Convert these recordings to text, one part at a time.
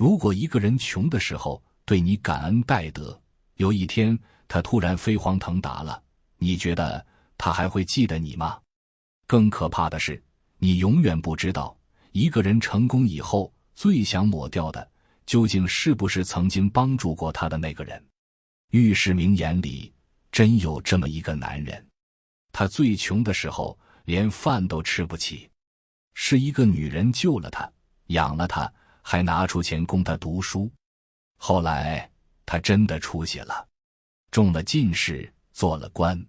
如果一个人穷的时候对你感恩戴德，有一天他突然飞黄腾达了，你觉得他还会记得你吗？更可怕的是，你永远不知道一个人成功以后最想抹掉的究竟是不是曾经帮助过他的那个人。御史名言里真有这么一个男人，他最穷的时候连饭都吃不起，是一个女人救了他，养了他，还拿出钱供他读书。后来他真的出息了，中了进士，做了官。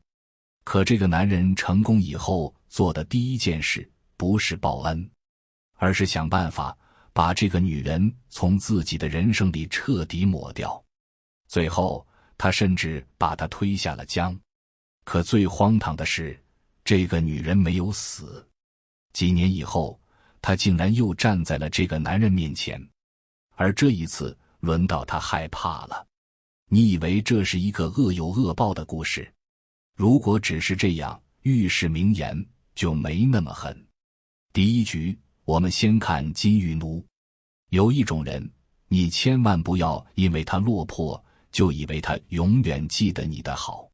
可这个男人成功以后做的第一件事不是报恩，而是想办法把这个女人从自己的人生里彻底抹掉。最后他甚至把她推下了江。可最荒唐的是，这个女人没有死。几年以后，她竟然又站在了这个男人面前，而这一次轮到她害怕了。你以为这是一个恶有恶报的故事？如果只是这样，御史名言就没那么狠。第一局，我们先看金玉奴。有一种人，你千万不要因为他落魄，就以为他永远记得你的好。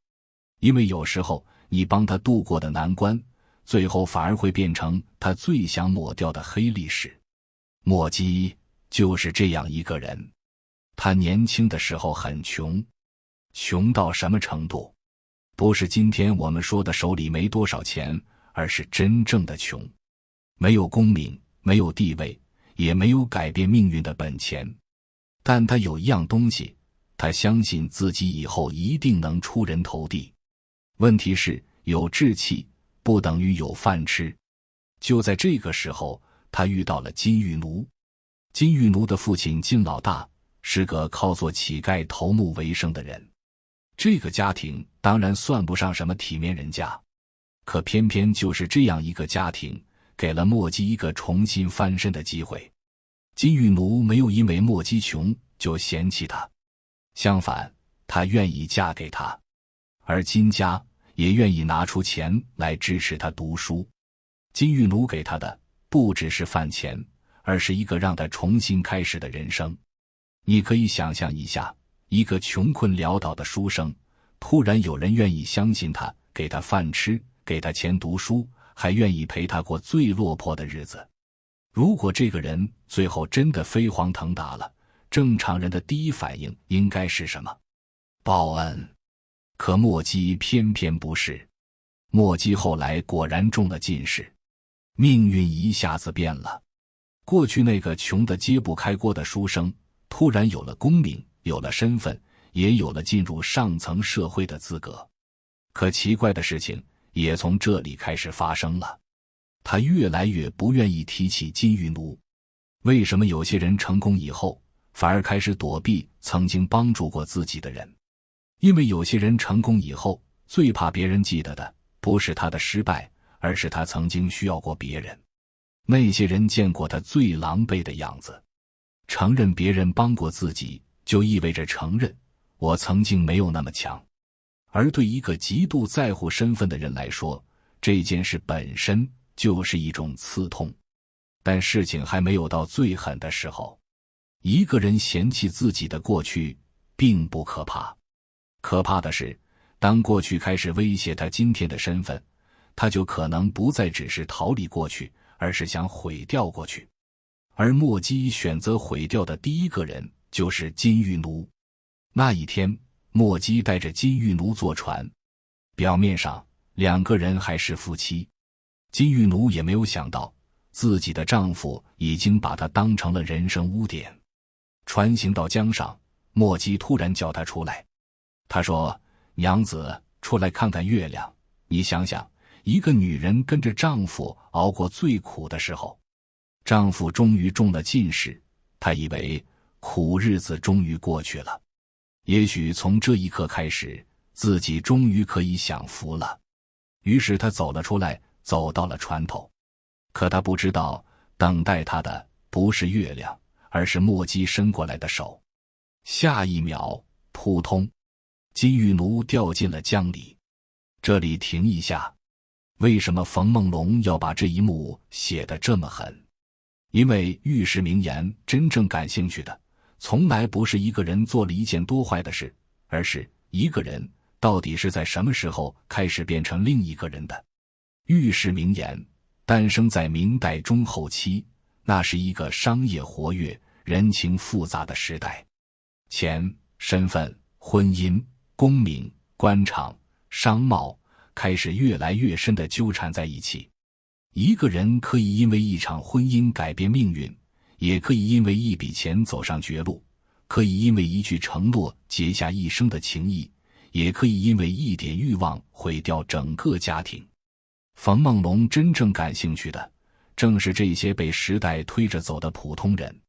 因为有时候你帮他度过的难关，最后反而会变成他最想抹掉的黑历史。墨姬就是这样一个人。他年轻的时候很穷，穷到什么程度？不是今天我们说的手里没多少钱，而是真正的穷。没有功名，没有地位，也没有改变命运的本钱。但他有一样东西，他相信自己以后一定能出人头地。问题是，有志气不等于有饭吃。就在这个时候，他遇到了金玉奴。金玉奴的父亲金老大是个靠做乞丐头目为生的人。这个家庭当然算不上什么体面人家，可偏偏就是这样一个家庭，给了墨姬一个重新翻身的机会。金玉奴没有因为墨姬穷就嫌弃她，相反，她愿意嫁给他，而金家也愿意拿出钱来支持他读书。金玉奴给他的不只是饭钱，而是一个让他重新开始的人生。你可以想象一下，一个穷困潦倒的书生，突然有人愿意相信他，给他饭吃，给他钱读书，还愿意陪他过最落魄的日子。如果这个人最后真的飞黄腾达了，正常人的第一反应应该是什么？报恩。可墨姬偏偏不是。墨姬后来果然中了进士，命运一下子变了。过去那个穷得揭不开锅的书生，突然有了功名，有了身份，也有了进入上层社会的资格。可奇怪的事情也从这里开始发生了，他越来越不愿意提起金玉奴。为什么有些人成功以后，反而开始躲避曾经帮助过自己的人？因为有些人成功以后，最怕别人记得的不是他的失败，而是他曾经需要过别人。那些人见过他最狼狈的样子。承认别人帮过自己，就意味着承认我曾经没有那么强。而对一个极度在乎身份的人来说，这件事本身就是一种刺痛。但事情还没有到最狠的时候。一个人嫌弃自己的过去并不可怕，可怕的是，当过去开始威胁他今天的身份，他就可能不再只是逃离过去，而是想毁掉过去。而墨姬选择毁掉的第一个人就是金玉奴。那一天，墨姬带着金玉奴坐船，表面上两个人还是夫妻。金玉奴也没有想到，自己的丈夫已经把她当成了人生污点。船行到江上，墨姬突然叫她出来。她说：“娘子，出来看看月亮。你想想，一个女人跟着丈夫熬过最苦的时候，丈夫终于中了进士，她以为苦日子终于过去了。也许从这一刻开始，自己终于可以享福了。”于是她走了出来，走到了船头。可她不知道，等待她的不是月亮，而是墨姬伸过来的手。下一秒，扑通，金玉奴掉进了江里。这里停一下，为什么冯梦龙要把这一幕写得这么狠？因为御史名言真正感兴趣的从来不是一个人做了一件多坏的事，而是一个人到底是在什么时候开始变成另一个人的。寓世名言诞生在明代中后期，那是一个商业活跃、人情复杂的时代。钱、身份、婚姻、功名、官场、商贸开始越来越深地纠缠在一起。一个人可以因为一场婚姻改变命运，也可以因为一笔钱走上绝路，可以因为一句承诺结下一生的情谊，也可以因为一点欲望毁掉整个家庭。冯梦龙真正感兴趣的，正是这些被时代推着走的普通人。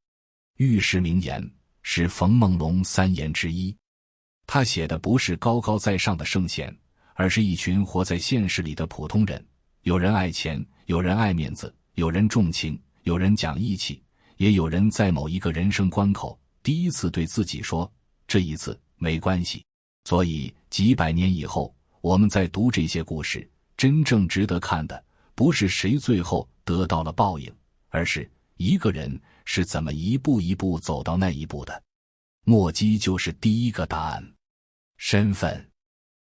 寓世名言是冯梦龙3言之一，他写的不是高高在上的圣贤，而是一群活在现实里的普通人。有人爱钱，有人爱面子，有人重情，有人讲义气，也有人在某一个人生关口第一次对自己说，这一次没关系。所以几百年以后，我们在读这些故事，真正值得看的不是谁最后得到了报应，而是一个人是怎么一步一步走到那一步的。墨迹就是第一个答案。身份。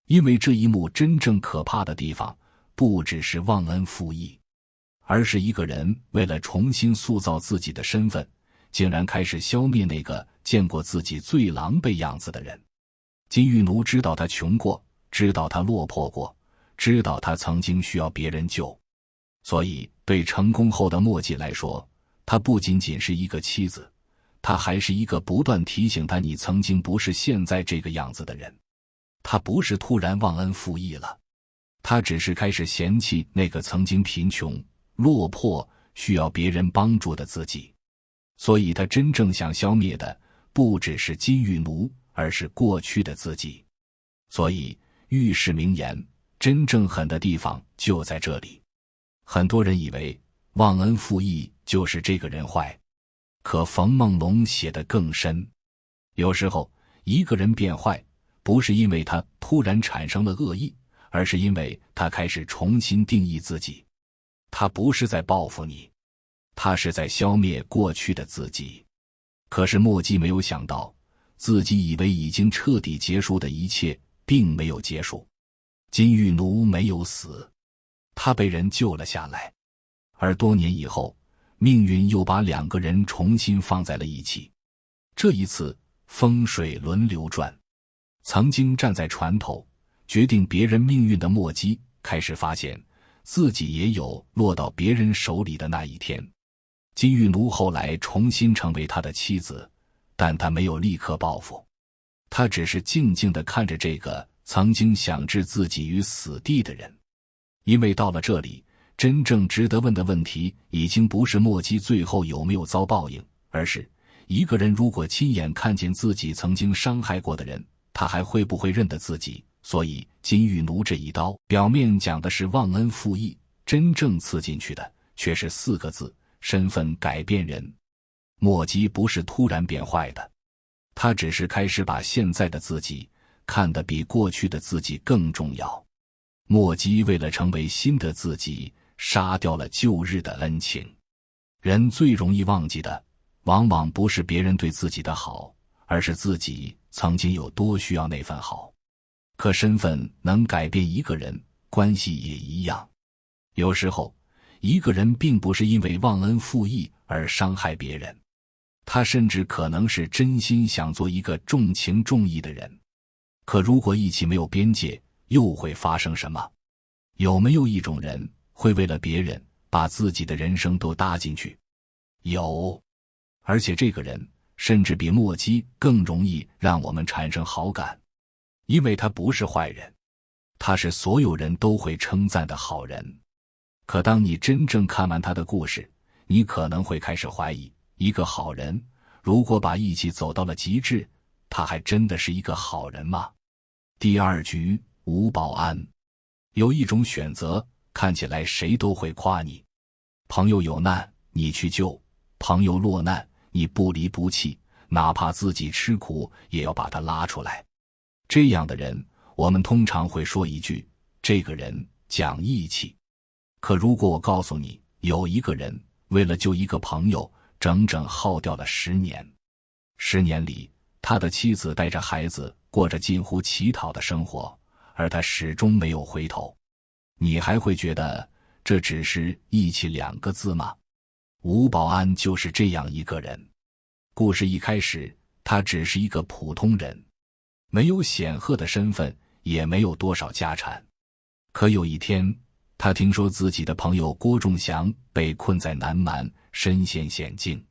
因为这一幕真正可怕的地方不只是忘恩负义，而是一个人为了重新塑造自己的身份，竟然开始消灭那个见过自己最狼狈样子的人。金玉奴知道他穷过，知道他落魄过，知道他曾经需要别人救，所以对成功后的墨迹来说，他不仅仅是一个妻子，他还是一个不断提醒他你曾经不是现在这个样子的人。他不是突然忘恩负义了，他只是开始嫌弃那个曾经贫穷、落魄、需要别人帮助的自己。所以他真正想消灭的不只是金玉奴，而是过去的自己。所以寓世名言，真正狠的地方就在这里。很多人以为忘恩负义就是这个人坏，可冯梦龙写得更深。有时候一个人变坏，不是因为他突然产生了恶意，而是因为他开始重新定义自己。他不是在报复你，他是在消灭过去的自己。可是墨迹没有想到，自己以为已经彻底结束的一切并没有结束。金玉奴没有死，他被人救了下来，而多年以后，命运又把两个人重新放在了一起。这一次风水轮流转，曾经站在船头决定别人命运的墨迹开始发现自己也有落到别人手里的那一天。金玉奴后来重新成为他的妻子，但他没有立刻报复，他只是静静地看着这个曾经想置自己于死地的人。因为到了这里，真正值得问的问题已经不是墨迹最后有没有遭报应，而是一个人如果亲眼看见自己曾经伤害过的人，他还会不会认得自己？所以金玉奴这一刀表面讲的是忘恩负义，真正刺进去的却是4个字：身份改变人。墨迹不是突然变坏的，他只是开始把现在的自己看得比过去的自己更重要。墨迹为了成为新的自己，杀掉了旧日的恩情。人最容易忘记的，往往不是别人对自己的好，而是自己曾经有多需要那份好。可身份能改变一个人，关系也一样。有时候，一个人并不是因为忘恩负义而伤害别人，他甚至可能是真心想做一个重情重义的人。可如果义气没有边界，又会发生什么？有没有一种人会为了别人把自己的人生都搭进去？有，而且这个人甚至比墨迹更容易让我们产生好感，因为他不是坏人，他是所有人都会称赞的好人。可当你真正看完他的故事，你可能会开始怀疑，一个好人如果把义气走到了极致，他还真的是一个好人吗？第2局吴保安。有一种选择，看起来谁都会夸你。朋友有难，你去救；朋友落难，你不离不弃，哪怕自己吃苦，也要把他拉出来。这样的人，我们通常会说一句，这个人讲义气。可如果我告诉你，有一个人为了救一个朋友，整整耗掉了10年10年里，他的妻子带着孩子过着近乎乞讨的生活，而他始终没有回头。你还会觉得这只是义气2个字吗？吴保安就是这样一个人。故事一开始，他只是一个普通人，没有显赫的身份，也没有多少家产。可有一天，他听说自己的朋友郭仲祥被困在南蛮，身陷险境。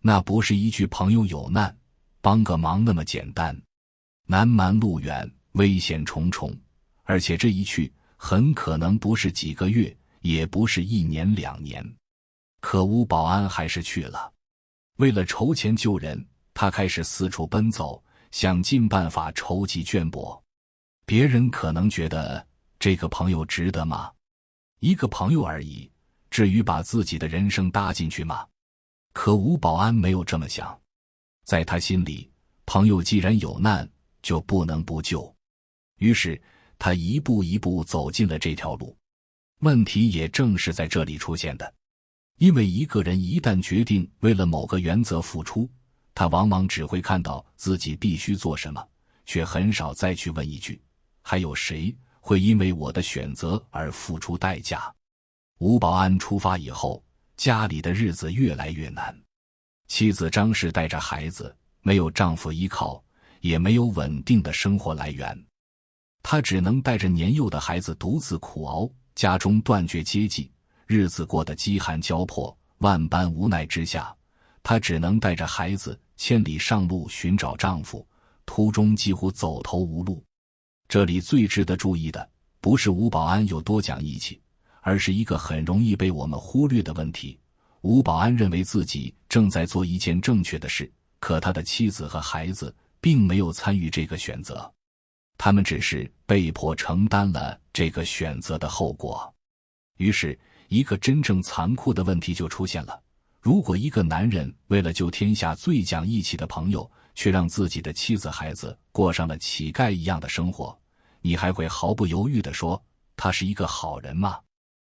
那不是一句朋友有难，帮个忙那么简单。南蛮路远，危险重重，而且这一去很可能不是几个月，也不是1年2年。可吴保安还是去了。为了筹钱救人，他开始四处奔走，想尽办法筹集绢帛。别人可能觉得这个朋友值得吗？一个朋友而已，至于把自己的人生搭进去吗？可吴保安没有这么想。在他心里，朋友既然有难，就不能不救。于是他一步一步走进了这条路。问题也正是在这里出现的。因为一个人一旦决定为了某个原则付出，他往往只会看到自己必须做什么，却很少再去问一句，还有谁会因为我的选择而付出代价？吴保安出发以后，家里的日子越来越难。妻子张氏带着孩子，没有丈夫依靠，也没有稳定的生活来源。他只能带着年幼的孩子独自苦熬，家中断绝接济，日子过得饥寒交迫，万般无奈之下，她只能带着孩子千里上路寻找丈夫，途中几乎走投无路。这里最值得注意的，不是吴保安有多讲义气，而是一个很容易被我们忽略的问题。吴保安认为自己正在做一件正确的事，可他的妻子和孩子并没有参与这个选择，他们只是被迫承担了这个选择的后果。于是一个真正残酷的问题就出现了，如果一个男人为了救天下最讲义气的朋友，却让自己的妻子孩子过上了乞丐一样的生活，你还会毫不犹豫地说他是一个好人吗？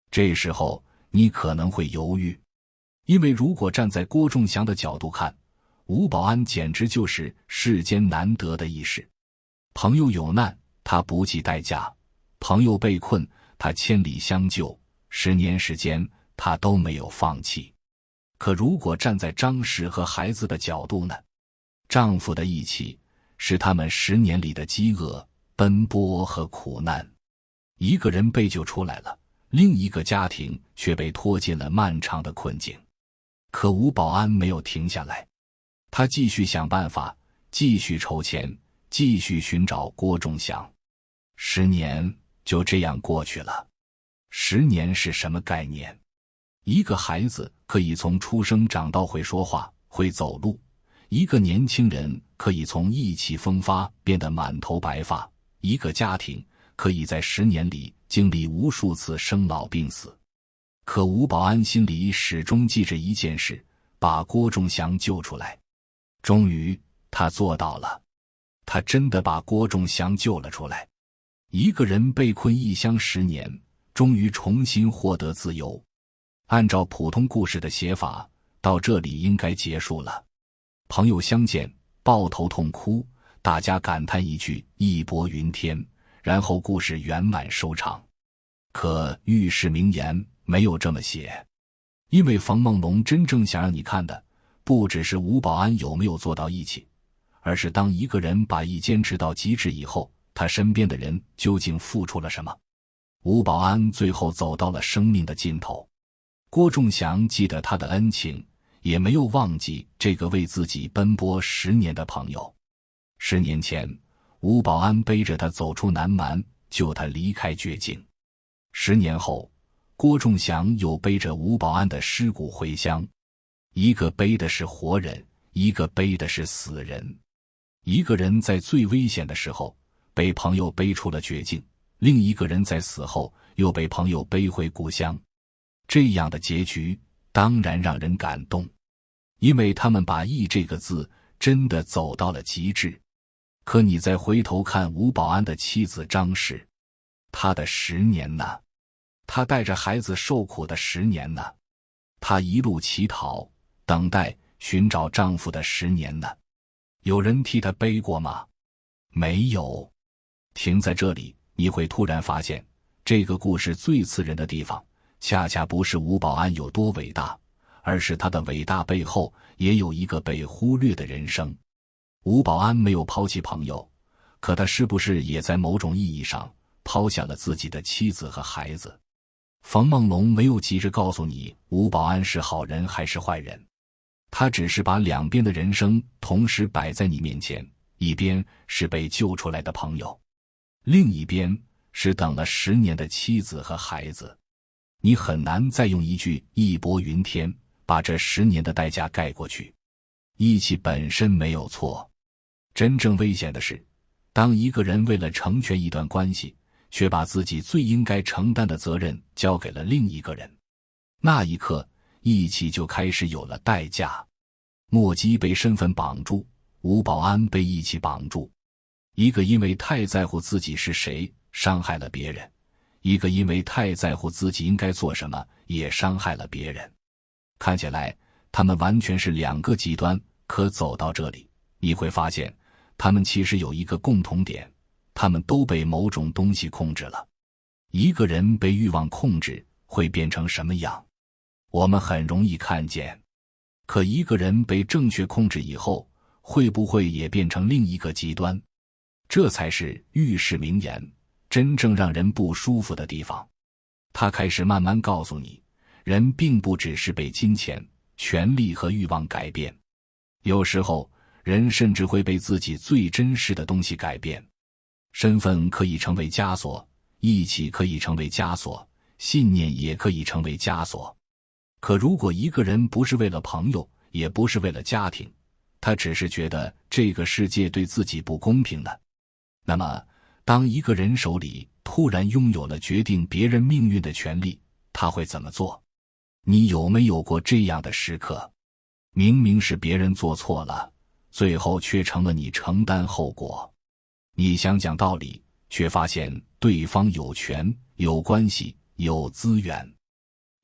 这时候你可能会犹豫，因为如果站在郭仲祥的角度看，吴保安简直就是世间难得的义士。朋友有难，他不计代价；朋友被困，他千里相救，10年时间他都没有放弃。可如果站在张氏和孩子的角度呢？丈夫的义气是他们10年里的饥饿、奔波和苦难。一个人被救出来了，另一个家庭却被拖进了漫长的困境。可吴保安没有停下来，他继续想办法，继续筹钱，继续寻找郭仲祥。10年就这样过去了。10年是什么概念？一个孩子可以从出生长到会说话、会走路，一个年轻人可以从意气风发变得满头白发，一个家庭可以在10年里经历无数次生老病死。可吴保安心里始终记着一件事，把郭仲祥救出来。终于他做到了，他真的把郭仲祥救了出来。一个人被困异乡10年，终于重新获得自由。按照普通故事的写法，到这里应该结束了。朋友相见，抱头痛哭，大家感叹一句义薄云天，然后故事圆满收场。可遇事名言没有这么写，因为冯梦龙真正想让你看的，不只是吴保安有没有做到义气，而是当一个人把义坚持到极致以后，他身边的人究竟付出了什么。吴保安最后走到了生命的尽头，郭仲祥记得他的恩情，也没有忘记这个为自己奔波10年的朋友。10年前，吴保安背着他走出南蛮，救他离开绝境。10年后，郭仲祥又背着吴保安的尸骨回乡，一个背的是活人，一个背的是死人。一个人在最危险的时候被朋友背出了绝境，另一个人在死后又被朋友背回故乡。这样的结局当然让人感动，因为他们把义这个字真的走到了极致。可你再回头看吴保安的妻子张氏，她的10年呢？她带着孩子受苦的10年呢？她一路乞讨，等待寻找丈夫的10年呢？有人替他背过吗？没有。停在这里，你会突然发现，这个故事最刺人的地方，恰恰不是吴保安有多伟大，而是他的伟大背后也有一个被忽略的人生。吴保安没有抛弃朋友，可他是不是也在某种意义上抛下了自己的妻子和孩子？冯梦龙没有急着告诉你吴保安是好人还是坏人，他只是把两边的人生同时摆在你面前，一边是被救出来的朋友，另一边是等了10年的妻子和孩子。你很难再用一句义薄云天把这10年的代价盖过去。义气本身没有错，真正危险的是，当一个人为了成全一段关系，却把自己最应该承担的责任交给了另一个人，那一刻义气就开始有了代价。莫基被身份绑住，吴保安被义气绑住。一个因为太在乎自己是谁伤害了别人，一个因为太在乎自己应该做什么也伤害了别人。看起来他们完全是两个极端，可走到这里，你会发现他们其实有一个共同点，他们都被某种东西控制了。一个人被欲望控制会变成什么样，我们很容易看见。可一个人被正确控制以后，会不会也变成另一个极端？这才是遇事明言真正让人不舒服的地方。他开始慢慢告诉你，人并不只是被金钱、权力和欲望改变，有时候人甚至会被自己最真实的东西改变。身份可以成为枷锁，义气可以成为枷锁，信念也可以成为枷锁。可如果一个人不是为了朋友，也不是为了家庭，他只是觉得这个世界对自己不公平呢？那么当一个人手里突然拥有了决定别人命运的权利，他会怎么做？你有没有过这样的时刻？明明是别人做错了，最后却成了你承担后果。你想讲道理，却发现对方有权、有关系、有资源。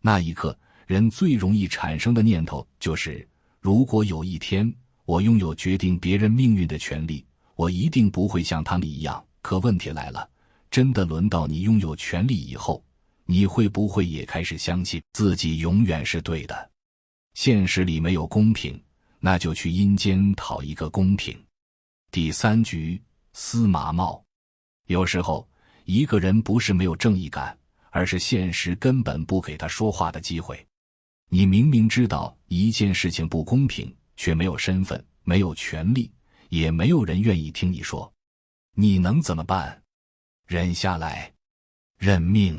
那一刻，人最容易产生的念头就是，如果有一天我拥有决定别人命运的权利，我一定不会像他们一样。可问题来了，真的轮到你拥有权利以后，你会不会也开始相信自己永远是对的？现实里没有公平，那就去阴间讨一个公平。第3局，司马茂。有时候一个人不是没有正义感，而是现实根本不给他说话的机会。你明明知道一件事情不公平，却没有身份，没有权利，也没有人愿意听你说，你能怎么办？忍下来？认命？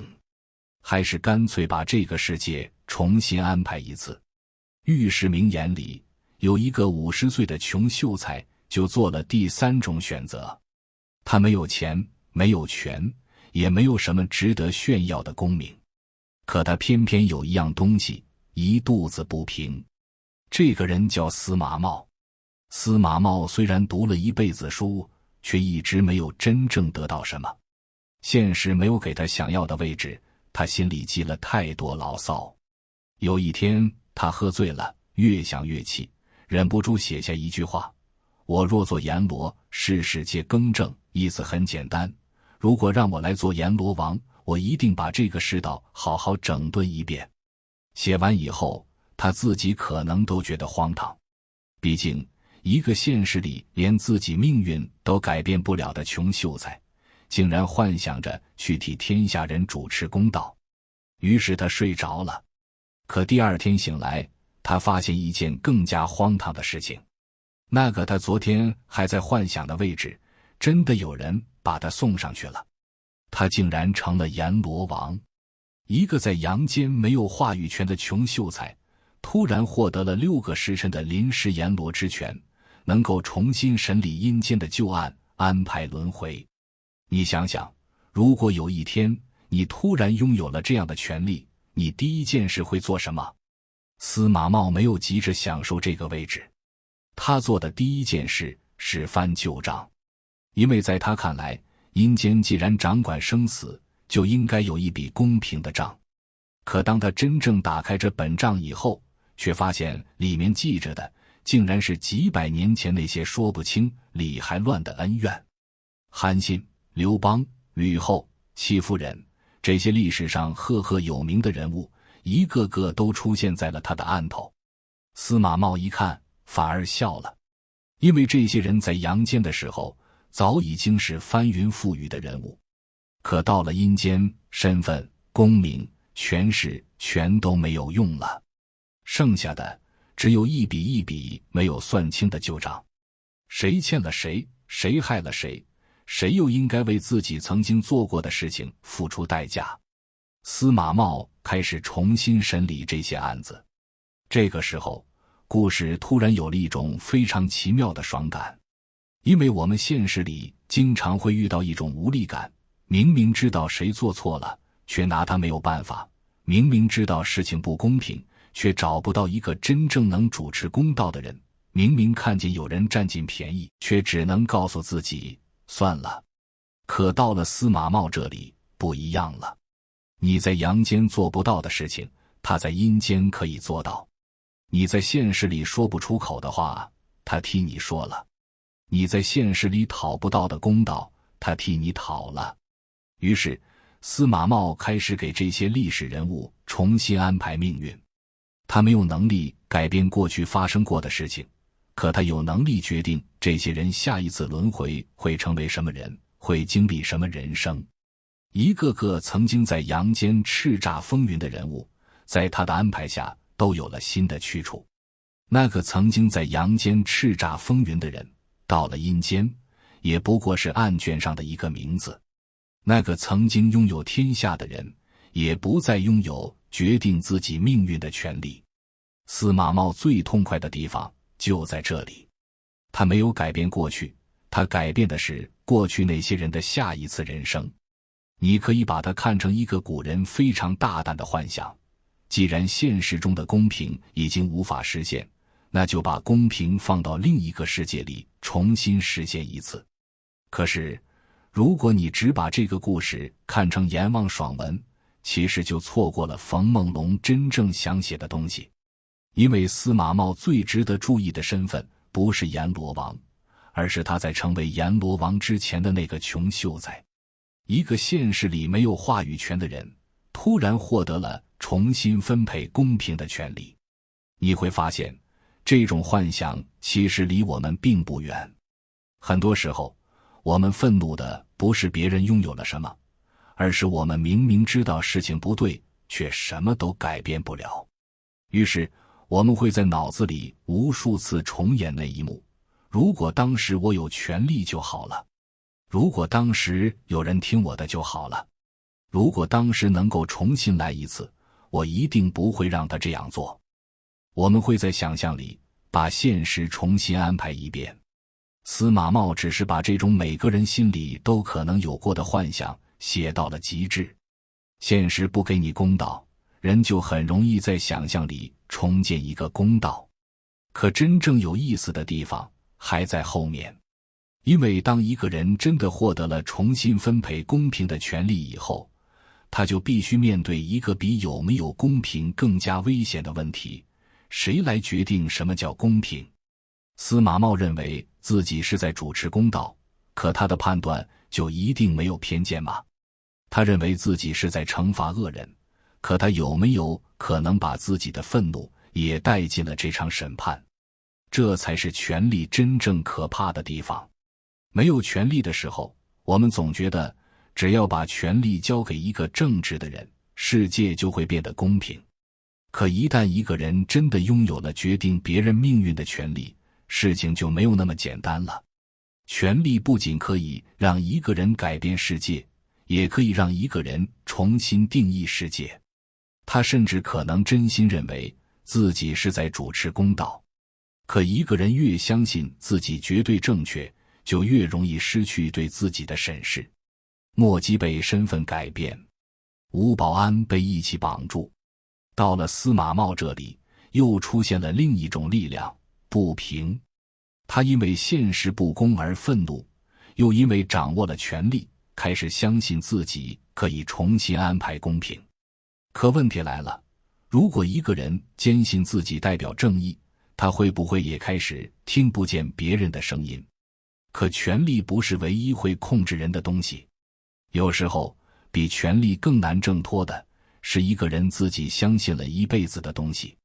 还是干脆把这个世界重新安排一次？御史名言里有一个50岁的穷秀才，就做了第3种选择。他没有钱，没有权，也没有什么值得炫耀的功名，可他偏偏有一样东西，一肚子不平。这个人叫司马茂。司马茂虽然读了一辈子书，却一直没有真正得到什么。现实没有给他想要的位置，他心里积了太多牢骚。有一天他喝醉了，越想越气，忍不住写下一句话：我若做阎罗，世事皆更正。意思很简单，如果让我来做阎罗王，我一定把这个世道好好整顿一遍。写完以后，他自己可能都觉得荒唐。毕竟一个现实里连自己命运都改变不了的穷秀才，竟然幻想着去替天下人主持公道。于是他睡着了。可第2天醒来，他发现一件更加荒唐的事情。那个他昨天还在幻想的位置，真的有人把他送上去了。他竟然成了阎罗王。一个在阳间没有话语权的穷秀才，突然获得了6个时辰的临时阎罗之权，能够重新审理阴间的旧案，安排轮回。你想想，如果有一天你突然拥有了这样的权利，你第一件事会做什么？司马茂没有急着享受这个位置，他做的第一件事是翻旧账。因为在他看来，阴间既然掌管生死，就应该有一笔公平的账。可当他真正打开这本账以后，却发现里面记着的竟然是几百年前那些说不清理还乱的恩怨。韩信、刘邦、吕后、戚夫人，这些历史上赫赫有名的人物，一个个都出现在了他的案头。司马茂一看，反而笑了，因为这些人在阳间的时候早已经是翻云覆雨的人物，可到了阴间，身份、功名、权势全都没有用了，剩下的只有一笔一笔没有算清的旧账。谁欠了谁，谁害了谁，谁又应该为自己曾经做过的事情付出代价。司马茂开始重新审理这些案子。这个时候，故事突然有了一种非常奇妙的爽感。因为我们现实里经常会遇到一种无力感，明明知道谁做错了，却拿他没有办法；明明知道事情不公平，却找不到一个真正能主持公道的人；明明看见有人占尽便宜，却只能告诉自己算了。可到了司马茂这里不一样了，你在阳间做不到的事情，他在阴间可以做到；你在现实里说不出口的话，他替你说了；你在现实里讨不到的公道，他替你讨了。于是司马茂开始给这些历史人物重新安排命运。他没有能力改变过去发生过的事情，可他有能力决定这些人下一次轮回会成为什么人，会经历什么人生。一个个曾经在阳间叱咤风云的人物，在他的安排下都有了新的去处。那个曾经在阳间叱咤风云的人，到了阴间也不过是案卷上的一个名字。那个曾经拥有天下的人，也不再拥有决定自己命运的权利。司马茂最痛快的地方就在这里，他没有改变过去，他改变的是过去那些人的下一次人生。你可以把它看成一个古人非常大胆的幻想，既然现实中的公平已经无法实现，那就把公平放到另一个世界里重新实现一次。可是如果你只把这个故事看成阎王爽文，其实就错过了冯梦龙真正想写的东西。因为司马茂最值得注意的身份不是阎罗王，而是他在成为阎罗王之前的那个穷秀才。一个现实里没有话语权的人，突然获得了重新分配公平的权利。你会发现，这种幻想其实离我们并不远。很多时候，我们愤怒的不是别人拥有了什么，而是我们明明知道事情不对，却什么都改变不了。于是我们会在脑子里无数次重演那一幕：如果当时我有权利就好了，如果当时有人听我的就好了，如果当时能够重新来一次，我一定不会让他这样做。我们会在想象里把现实重新安排一遍。司马茂只是把这种每个人心里都可能有过的幻想写到了极致。现实不给你公道，人就很容易在想象里重建一个公道。可真正有意思的地方还在后面。因为当一个人真的获得了重新分配公平的权利以后，他就必须面对一个比有没有公平更加危险的问题：谁来决定什么叫公平？司马茂认为自己是在主持公道，可他的判断就一定没有偏见吗？他认为自己是在惩罚恶人，可他有没有可能把自己的愤怒也带进了这场审判？这才是权力真正可怕的地方。没有权力的时候，我们总觉得只要把权力交给一个正直的人，世界就会变得公平。可一旦一个人真的拥有了决定别人命运的权利，事情就没有那么简单了。权力不仅可以让一个人改变世界，也可以让一个人重新定义世界。他甚至可能真心认为自己是在主持公道。可一个人越相信自己绝对正确，就越容易失去对自己的审视。墨迹被身份改变，吴保安被义气绑住。到了司马茂这里，又出现了另一种力量——不平。他因为现实不公而愤怒，又因为掌握了权力，开始相信自己可以重新安排公平。可问题来了，如果一个人坚信自己代表正义，他会不会也开始听不见别人的声音？可权力不是唯一会控制人的东西，有时候比权力更难挣脱的是一个人自己相信了一辈子的东西，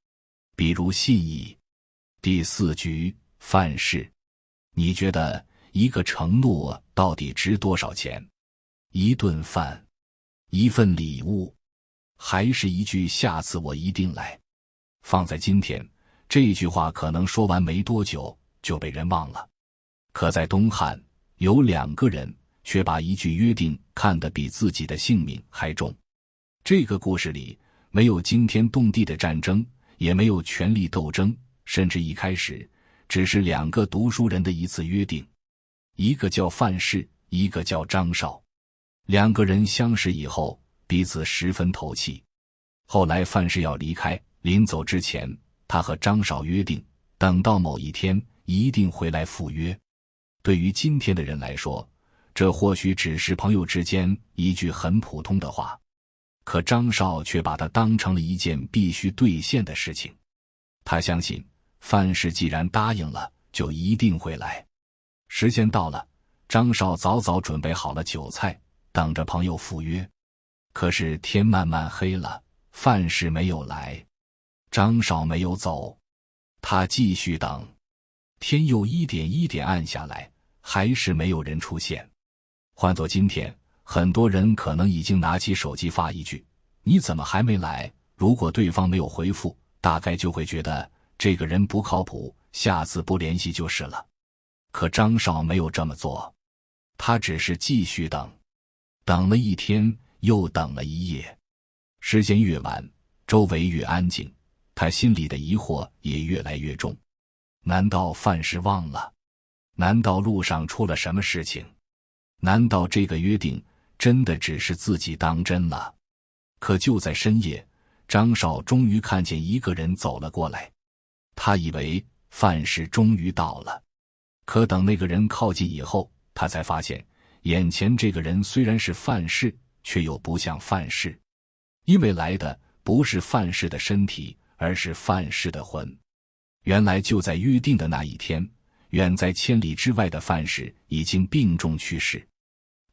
比如信义。第4局，范式。你觉得一个承诺到底值多少钱？一顿饭，一份礼物，还是一句下次我一定来？放在今天，这句话可能说完没多久就被人忘了。可在东汉，有2个人却把一句约定看得比自己的性命还重。这个故事里没有惊天动地的战争，也没有权力斗争，甚至一开始只是2个读书人的一次约定。一个叫范式，一个叫张绍。2个人相识以后，彼此十分投契。后来范式要离开，临走之前，他和张绍约定，等到某一天一定回来赴约。对于今天的人来说，这或许只是朋友之间一句很普通的话，可张绍却把它当成了一件必须兑现的事情。他相信范式既然答应了，就一定会来。时间到了，张绍早早准备好了酒菜，等着朋友赴约。可是天慢慢黑了，范式没有来，张绍没有走，他继续等。天又一点一点暗下来，还是没有人出现。换作今天，很多人可能已经拿起手机发一句你怎么还没来？如果对方没有回复，大概就会觉得这个人不靠谱，下次不联系就是了。可张绍没有这么做，他只是继续等，等了一天，又等了一夜。时间越晚，周围越安静，他心里的疑惑也越来越重。难道范式忘了？难道路上出了什么事情？难道这个约定真的只是自己当真了？可就在深夜，张绍终于看见一个人走了过来。他以为范式终于到了，可等那个人靠近以后，他才发现眼前这个人虽然是范式，却又不像范式，因为来的不是范式的身体，而是范式的魂。原来就在约定的那一天，远在千里之外的范式已经病重去世。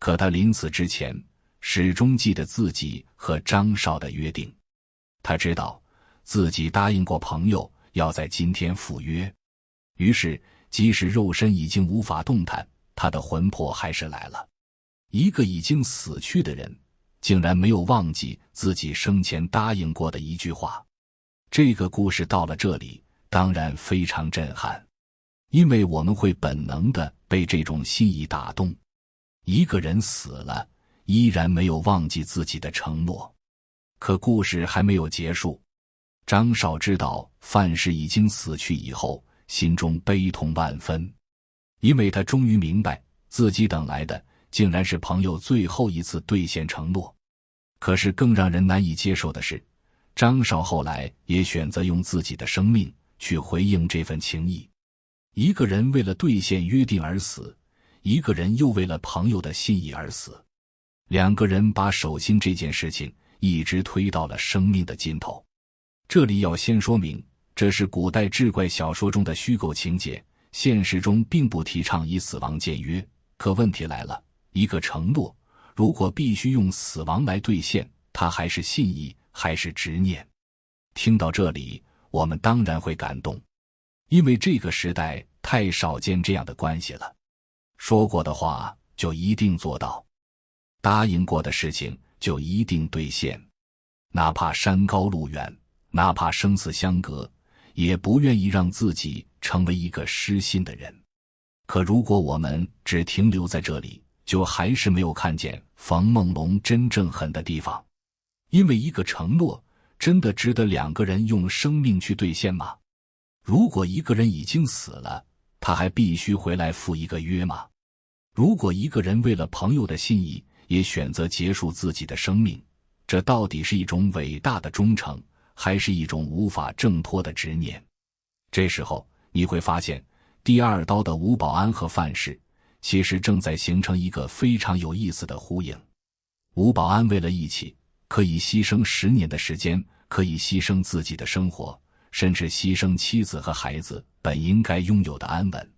可他临死之前，始终记得自己和张绍的约定。他知道自己答应过朋友要在今天赴约，于是即使肉身已经无法动弹，他的魂魄还是来了。一个已经死去的人，竟然没有忘记自己生前答应过的一句话。这个故事到了这里，当然非常震撼，因为我们会本能地被这种心意打动。一个人死了，依然没有忘记自己的承诺。可故事还没有结束，张绍知道范式已经死去以后，心中悲痛万分，因为他终于明白自己等来的竟然是朋友最后一次兑现承诺。可是更让人难以接受的是，张绍后来也选择用自己的生命去回应这份情谊。一个人为了兑现约定而死，一个人又为了朋友的信义而死。2个人把守心这件事情一直推到了生命的尽头。这里要先说明，这是古代志怪小说中的虚构情节，现实中并不提倡以死亡见约。可问题来了，一个承诺如果必须用死亡来兑现，它还是信义，还是执念？听到这里，我们当然会感动，因为这个时代太少见这样的关系了。说过的话就一定做到，答应过的事情就一定兑现，哪怕山高路远，哪怕生死相隔，也不愿意让自己成为一个失信的人。可如果我们只停留在这里，就还是没有看见冯梦龙真正狠的地方。因为一个承诺真的值得2个人用生命去兑现吗？如果一个人已经死了，他还必须回来赴一个约吗？如果一个人为了朋友的信义也选择结束自己的生命，这到底是一种伟大的忠诚，还是一种无法挣脱的执念？这时候你会发现，第2刀的吴保安和范式其实正在形成一个非常有意思的呼应。吴保安为了义气，可以牺牲10年的时间，可以牺牲自己的生活，甚至牺牲妻子和孩子本应该拥有的安稳。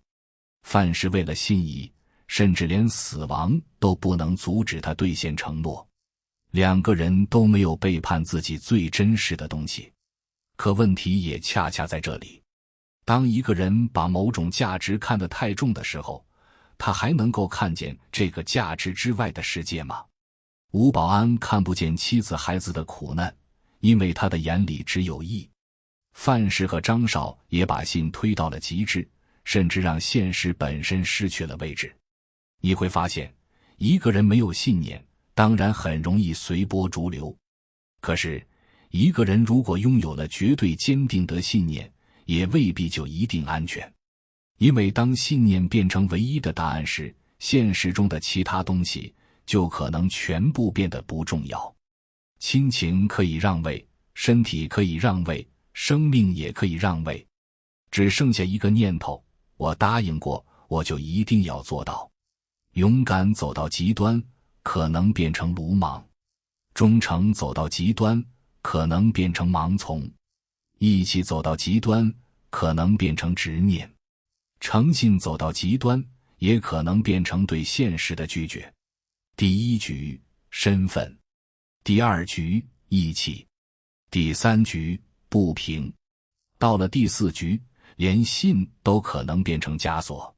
范氏为了信义，甚至连死亡都不能阻止他兑现承诺。两个人都没有背叛自己最珍视的东西。可问题也恰恰在这里，当一个人把某种价值看得太重的时候，他还能够看见这个价值之外的世界吗？吴保安看不见妻子孩子的苦难，因为他的眼里只有义。范氏和张绍也把信推到了极致，甚至让现实本身失去了位置。你会发现，一个人没有信念，当然很容易随波逐流。可是，一个人如果拥有了绝对坚定的信念，也未必就一定安全。因为当信念变成唯一的答案时，现实中的其他东西就可能全部变得不重要。亲情可以让位，身体可以让位，生命也可以让位，只剩下一个念头：我答应过，我就一定要做到。勇敢走到极端，可能变成鲁莽；忠诚走到极端，可能变成盲从；义气走到极端，可能变成执念；诚信走到极端，也可能变成对现实的拒绝。第一局，身份；第二局，义气；第三局，不平；到了第四局，连信都可能变成枷锁。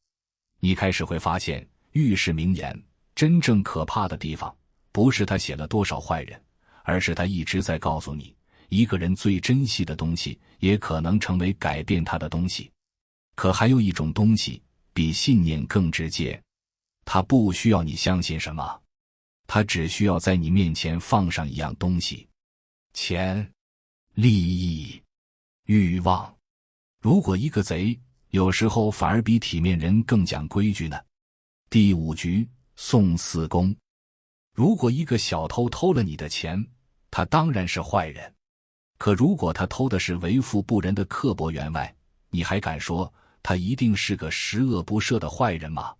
你开始会发现，遇事明言真正可怕的地方，不是他写了多少坏人，而是他一直在告诉你，一个人最珍惜的东西，也可能成为改变他的东西。可还有一种东西，比信念更直接，它不需要你相信什么，它只需要在你面前放上一样东西：钱、利益、欲望。如果一个贼，有时候反而比体面人更讲规矩呢？第五局，宋四公。如果一个小偷偷了你的钱，他当然是坏人。可如果他偷的是为富不仁的刻薄员外，你还敢说他一定是个十恶不赦的坏人吗？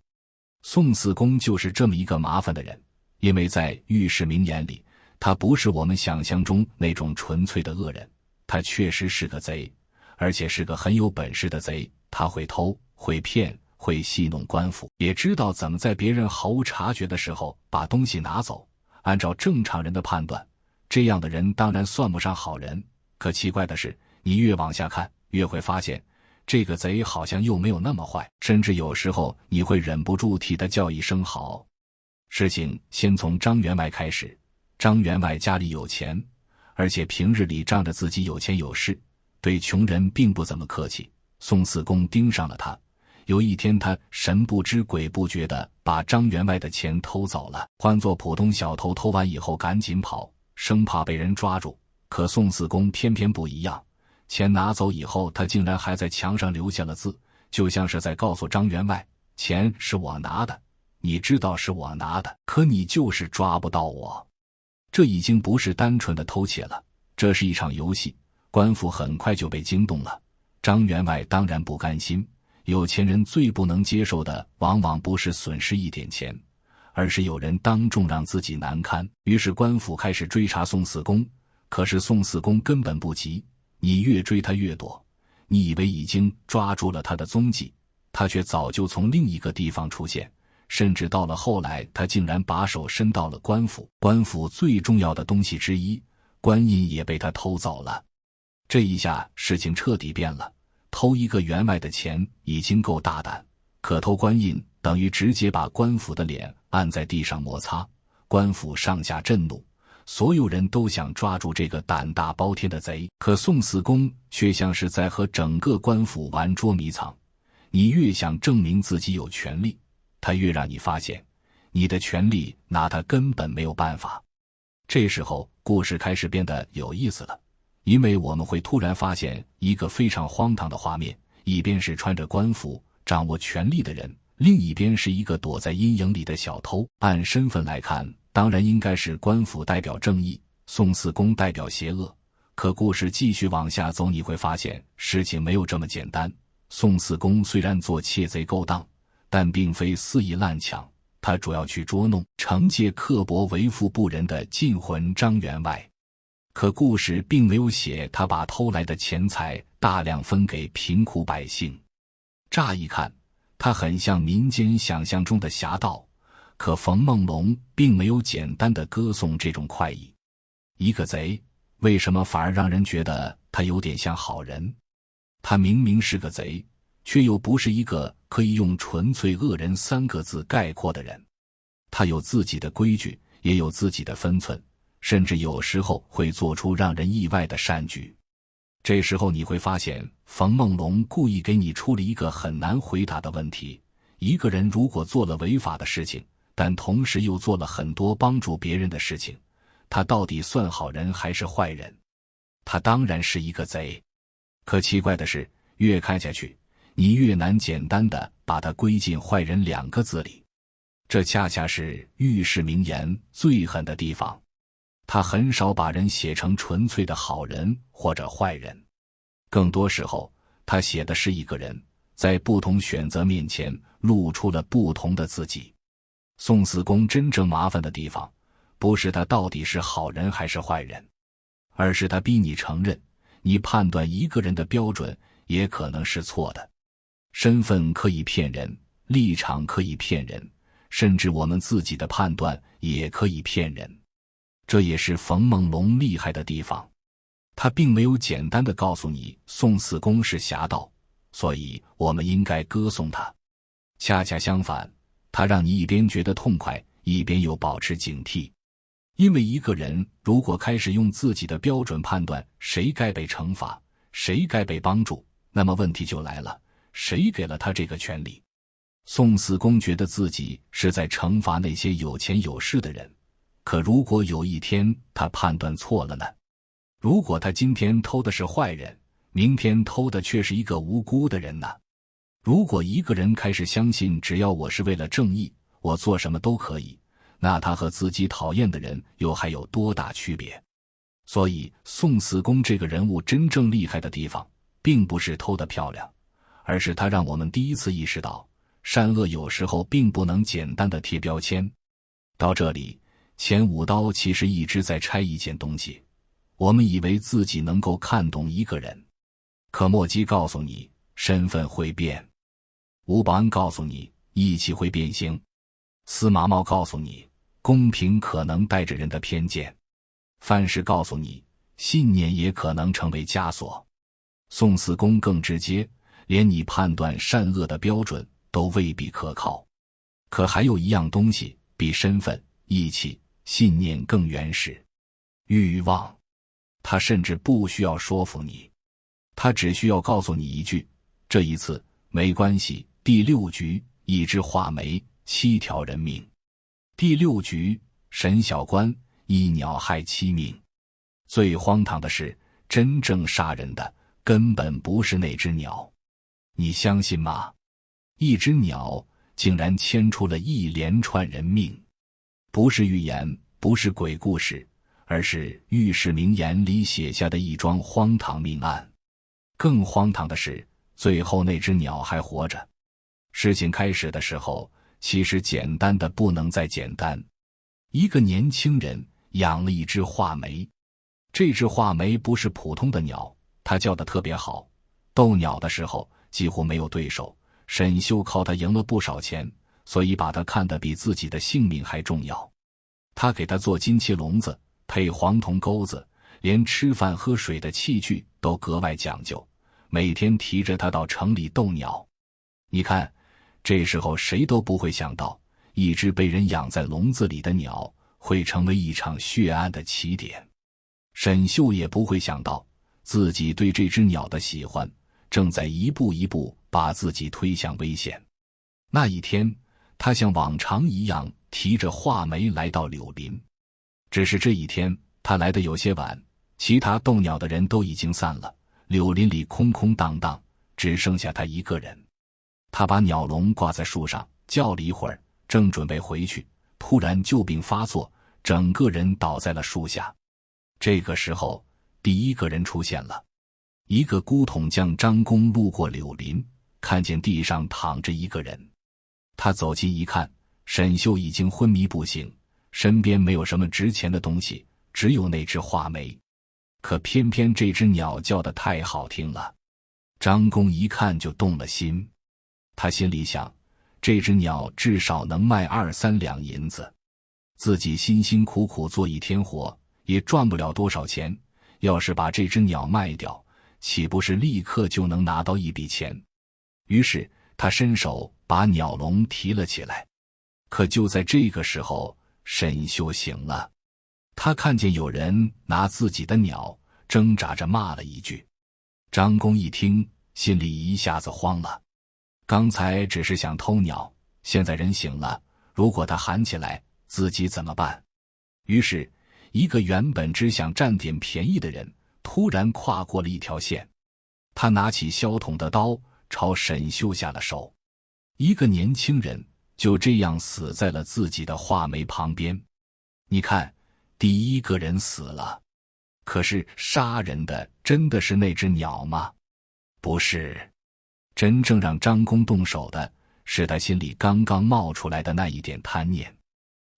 宋四公就是这么一个麻烦的人，因为在御史明眼里，他不是我们想象中那种纯粹的恶人，他确实是个贼，而且是个很有本事的贼。他会偷，会骗，会戏弄官府，也知道怎么在别人毫无察觉的时候把东西拿走。按照正常人的判断，这样的人当然算不上好人。可奇怪的是，你越往下看，越会发现这个贼好像又没有那么坏，甚至有时候你会忍不住替他叫一声好。事情先从张员外开始。张员外家里有钱，而且平日里仗着自己有钱有势，对穷人并不怎么客气。宋四公盯上了他，有一天他神不知鬼不觉地把张员外的钱偷走了。换做普通小偷，偷完以后赶紧跑，生怕被人抓住。可宋四公偏偏不一样，钱拿走以后，他竟然还在墙上留下了字，就像是在告诉张员外，钱是我拿的，你知道是我拿的，可你就是抓不到我。这已经不是单纯的偷窃了，这是一场游戏。官府很快就被惊动了。张员外当然不甘心，有钱人最不能接受的往往不是损失一点钱，而是有人当众让自己难堪。于是官府开始追查宋四公，可是宋四公根本不急，你越追他越躲。你以为已经抓住了他的踪迹，他却早就从另一个地方出现，甚至到了后来，他竟然把手伸到了官府。官府最重要的东西之一，官印也被他偷走了。这一下事情彻底变了，偷一个员外的钱已经够大胆，可偷官印等于直接把官府的脸按在地上摩擦。官府上下震怒，所有人都想抓住这个胆大包天的贼，可宋四公却像是在和整个官府玩捉迷藏。你越想证明自己有权利，他越让你发现你的权利拿他根本没有办法。这时候故事开始变得有意思了，因为我们会突然发现一个非常荒唐的画面，一边是穿着官服掌握权力的人，另一边是一个躲在阴影里的小偷。按身份来看，当然应该是官府代表正义，宋四公代表邪恶。可故事继续往下走，你会发现事情没有这么简单。宋四公虽然做窃贼勾当，但并非肆意滥抢，他主要去捉弄惩戒刻薄为富不仁的禁魂张员外。可故事并没有写他把偷来的钱财大量分给贫苦百姓。乍一看，它很像民间想象中的侠盗，可冯梦龙并没有简单的歌颂这种快意。一个贼，为什么反而让人觉得他有点像好人？他明明是个贼，却又不是一个可以用纯粹恶人3个字概括的人。他有自己的规矩，也有自己的分寸，甚至有时候会做出让人意外的善举。这时候你会发现，冯梦龙故意给你出了一个很难回答的问题：一个人如果做了违法的事情，但同时又做了很多帮助别人的事情，他到底算好人还是坏人？他当然是一个贼。可奇怪的是，越看下去，你越难简单的把他归进坏人2个字里。这恰恰是喻世名言最狠的地方。他很少把人写成纯粹的好人或者坏人，更多时候他写的是一个人在不同选择面前露出了不同的自己。宋四公真正麻烦的地方，不是他到底是好人还是坏人，而是他逼你承认，你判断一个人的标准也可能是错的。身份可以骗人，立场可以骗人，甚至我们自己的判断也可以骗人。这也是冯梦龙厉害的地方，他并没有简单的告诉你宋四公是侠盗，所以我们应该歌颂他。恰恰相反，他让你一边觉得痛快，一边又保持警惕。因为一个人如果开始用自己的标准判断谁该被惩罚，谁该被帮助，那么问题就来了，谁给了他这个权利？宋四公觉得自己是在惩罚那些有钱有势的人，可如果有一天他判断错了呢？如果他今天偷的是坏人，明天偷的却是一个无辜的人呢？如果一个人开始相信只要我是为了正义，我做什么都可以，那他和自己讨厌的人又还有多大区别？所以宋四公这个人物真正厉害的地方，并不是偷得漂亮，而是他让我们第一次意识到，善恶有时候并不能简单的贴标签。到这里，钱武刀其实一直在拆一件东西。我们以为自己能够看懂一个人，可墨迹告诉你，身份会变；吴保安告诉你，义气会变形；司马茂告诉你，公平可能带着人的偏见；范氏告诉你，信念也可能成为枷锁。宋四公更直接，连你判断善恶的标准都未必可靠。可还有一样东西比身份、义气、信念更原始，欲望。他甚至不需要说服你，他只需要告诉你一句，这一次没关系。第6局，一只画眉，7条人命。第6局，沈小官一鸟害7命。最荒唐的是，真正杀人的根本不是那只鸟，你相信吗？一只鸟竟然牵出了一连串人命，不是预言，不是鬼故事，而是御史名言里写下的一桩荒唐命案。更荒唐的是，最后那只鸟还活着。事情开始的时候，其实简单的不能再简单。一个年轻人养了一只画眉，这只画眉不是普通的鸟，它叫得特别好，斗鸟的时候几乎没有对手，沈修靠它赢了不少钱，所以把它看得比自己的性命还重要。他给它做金漆笼子，配黄铜钩子，连吃饭喝水的器具都格外讲究，每天提着它到城里斗鸟。你看，这时候谁都不会想到，一只被人养在笼子里的鸟会成为一场血案的起点。沈秀也不会想到，自己对这只鸟的喜欢正在一步一步把自己推向危险。那一天，他像往常一样提着画眉来到柳林，只是这一天他来得有些晚，其他斗鸟的人都已经散了，柳林里空空荡荡，只剩下他一个人。他把鸟笼挂在树上，叫了一会儿，正准备回去，突然旧病发作，整个人倒在了树下。这个时候，第一个人出现了。一个古董匠张公路过柳林，看见地上躺着一个人。他走近一看，沈秀已经昏迷不醒，身边没有什么值钱的东西，只有那只画眉。可偏偏这只鸟叫得太好听了，张公一看就动了心，他心里想，这只鸟至少能卖2-3两银子，自己辛辛苦苦做一天活也赚不了多少钱，要是把这只鸟卖掉，岂不是立刻就能拿到一笔钱？于是他伸手把鸟笼提了起来。可就在这个时候，沈秀醒了，他看见有人拿自己的鸟，挣扎着骂了一句。张公一听，心里一下子慌了，刚才只是想偷鸟，现在人醒了，如果他喊起来，自己怎么办？于是一个原本只想占点便宜的人突然跨过了一条线，他拿起削桶的刀朝沈秀下了手。一个年轻人就这样死在了自己的画眉旁边。你看，第一个人死了，可是杀人的真的是那只鸟吗？不是，真正让张公动手的是他心里刚刚冒出来的那一点贪念。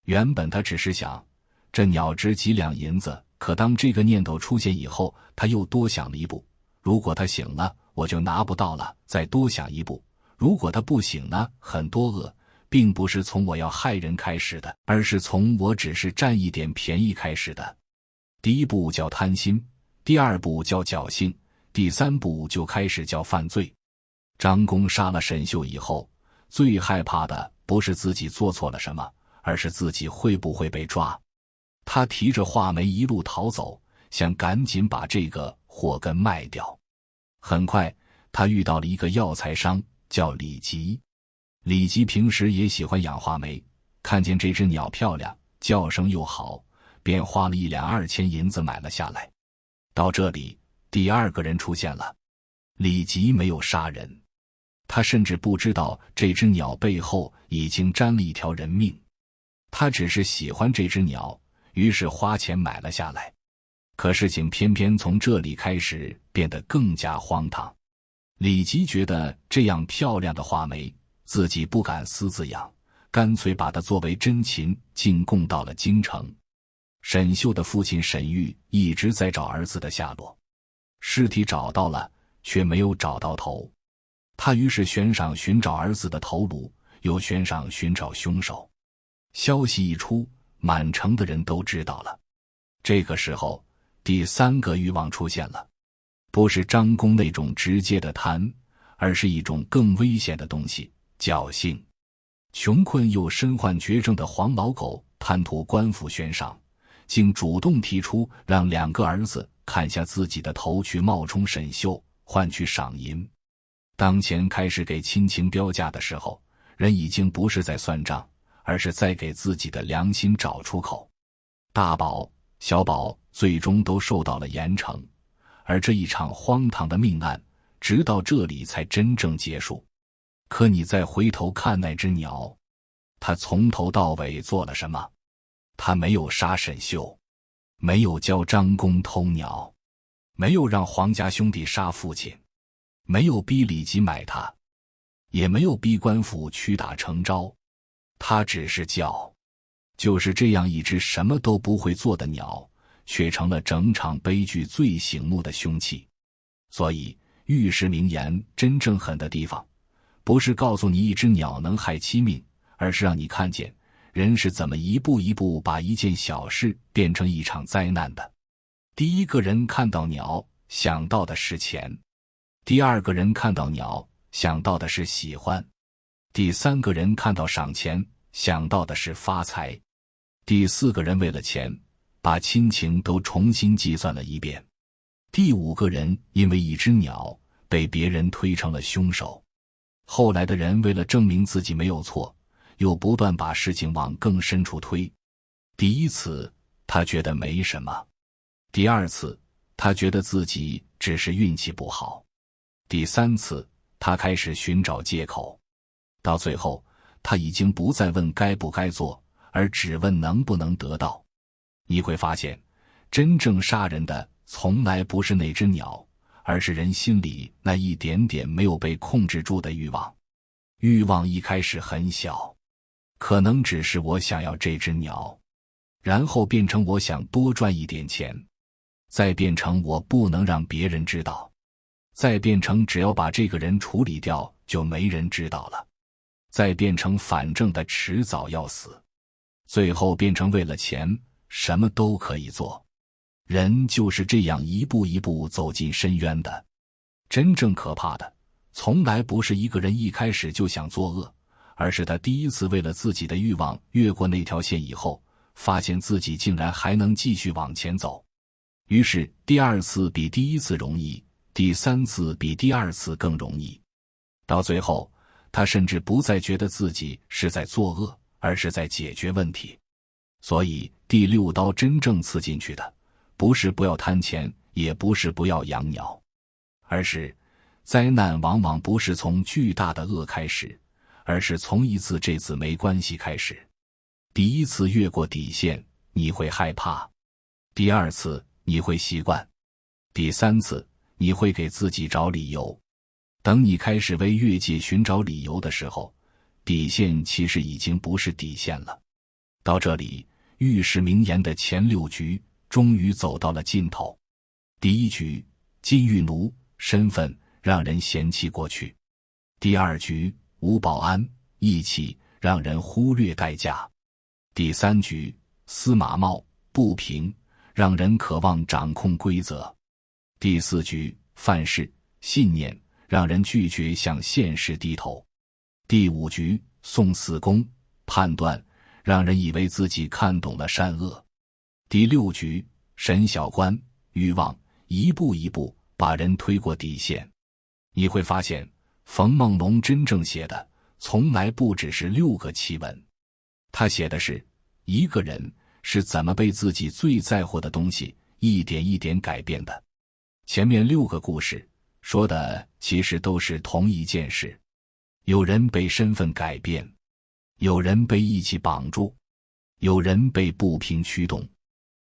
原本他只是想，这鸟值几两银子，可当这个念头出现以后，他又多想了一步，如果他醒了，我就拿不到了，再多想一步，如果他不醒呢，很多恶并不是从我要害人开始的，而是从我只是占一点便宜开始的。第一步叫贪心，第二步叫侥幸，第三步就开始叫犯罪。张公杀了沈秀以后，最害怕的不是自己做错了什么，而是自己会不会被抓。他提着画眉一路逃走，想赶紧把这个祸根卖掉。很快他遇到了一个药材商，叫李吉。李吉平时也喜欢养画眉，看见这只鸟漂亮，叫声又好，便花了1两2千银子买了下来。到这里，第二个人出现了。李吉没有杀人，他甚至不知道这只鸟背后已经沾了一条人命，他只是喜欢这只鸟，于是花钱买了下来。可事情偏偏从这里开始变得更加荒唐。李吉觉得这样漂亮的画眉自己不敢私自养，干脆把它作为珍禽进贡到了京城。沈秀的父亲沈玉一直在找儿子的下落，尸体找到了，却没有找到头。他于是悬赏寻找儿子的头颅，又悬赏寻找凶手。消息一出，满城的人都知道了。这个时候，第三个欲望出现了，不是张公那种直接的贪，而是一种更危险的东西，侥幸。穷困又身患绝症的黄老狗贪图官府悬赏，竟主动提出让2个儿子砍下自己的头去冒充沈秀，换取赏银。当钱开始给亲情标价的时候，人已经不是在算账，而是在给自己的良心找出口。大宝、小宝最终都受到了严惩，而这一场荒唐的命案直到这里才真正结束。可你再回头看那只鸟，它从头到尾做了什么？它没有杀沈秀，没有教张公偷鸟，没有让黄家兄弟杀父亲，没有逼李吉买它，也没有逼官府屈打成招，它只是叫。就是这样一只什么都不会做的鸟，却成了整场悲剧最醒目的凶器。所以玉石名言真正狠的地方，不是告诉你一只鸟能害妻命，而是让你看见人是怎么一步一步把一件小事变成一场灾难的。第一个人看到鸟，想到的是钱；第二个人看到鸟，想到的是喜欢；第三个人看到赏钱，想到的是发财；第四个人为了钱，把亲情都重新计算了一遍；第五个人因为一只鸟被别人推成了凶手。后来的人为了证明自己没有错，又不断把事情往更深处推。第一次他觉得没什么，第二次他觉得自己只是运气不好，第三次他开始寻找借口，到最后他已经不再问该不该做，而只问能不能得到。你会发现，真正杀人的从来不是那只鸟，而是人心里那一点点没有被控制住的欲望。欲望一开始很小，可能只是我想要这只鸟，然后变成我想多赚一点钱，再变成我不能让别人知道，再变成只要把这个人处理掉就没人知道了，再变成反正的迟早要死，最后变成为了钱什么都可以做。人就是这样一步一步走进深渊的。真正可怕的从来不是一个人一开始就想作恶，而是他第一次为了自己的欲望越过那条线以后，发现自己竟然还能继续往前走。于是第二次比第一次容易，第三次比第二次更容易，到最后他甚至不再觉得自己是在作恶，而是在解决问题。所以第六刀真正刺进去的不是不要贪钱，也不是不要养鸟，而是灾难往往不是从巨大的恶开始，而是从一次这次没关系开始。第一次越过底线你会害怕，第二次你会习惯，第三次你会给自己找理由。等你开始为越界寻找理由的时候，底线其实已经不是底线了。到这里，御史名言的前6局终于走到了尽头。第一局，金玉奴身份让人嫌弃过去；第二局，吴保安义气让人忽略代价；第三局，司马茂不平让人渴望掌控规则；第四局，范氏信念让人拒绝向现实低头；第五局，宋四公判断让人以为自己看懂了善恶；第六局，沈小官欲望一步一步把人推过底线。你会发现冯梦龙真正写的从来不只是6个奇闻，他写的是一个人是怎么被自己最在乎的东西一点一点改变的。前面6个故事说的其实都是同一件事，有人被身份改变，有人被义气绑住，有人被不平驱动，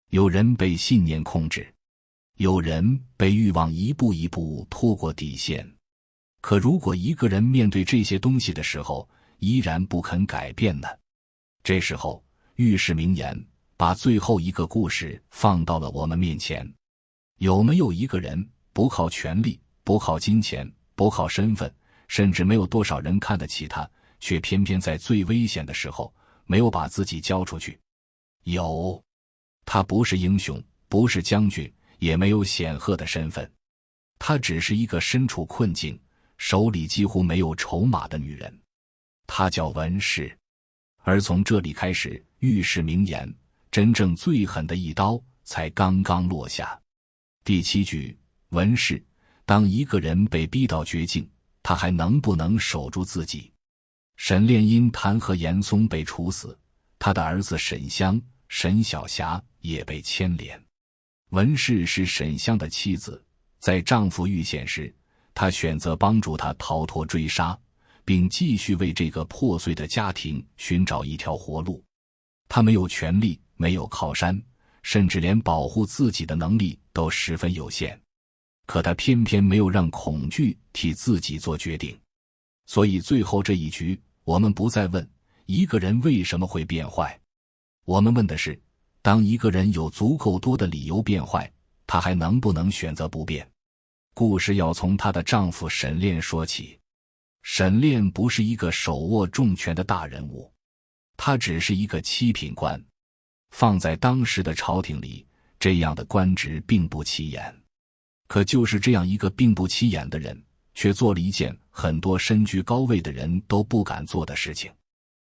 有人被信念控制，有人被欲望一步一步拖过底线。可如果一个人面对这些东西的时候依然不肯改变呢？这时候御史名言把最后一个故事放到了我们面前。有没有一个人不靠权力，不靠金钱，不靠身份，甚至没有多少人看得起他，却偏偏在最危险的时候没有把自己交出去？有。他不是英雄，不是将军，也没有显赫的身份，他只是一个身处困境，手里几乎没有筹码的女人。她叫文氏。而从这里开始，御史名言真正最狠的一刀才刚刚落下。第7局，文氏，当一个人被逼到绝境，他还能不能守住自己？沈炼因弹劾严嵩被处死，他的儿子沈香、沈小霞也被牵连。文氏是沈香的妻子，在丈夫遇险时，她选择帮助他逃脱追杀，并继续为这个破碎的家庭寻找一条活路。她没有权力，没有靠山，甚至连保护自己的能力都十分有限。可她偏偏没有让恐惧替自己做决定。所以最后这一局，我们不再问一个人为什么会变坏，我们问的是，当一个人有足够多的理由变坏，他还能不能选择不变？故事要从她的丈夫沈炼说起。沈炼不是一个手握重权的大人物，他只是一个七品官。放在当时的朝廷里，这样的官职并不起眼。可就是这样一个并不起眼的人，却做了一件很多身居高位的人都不敢做的事情。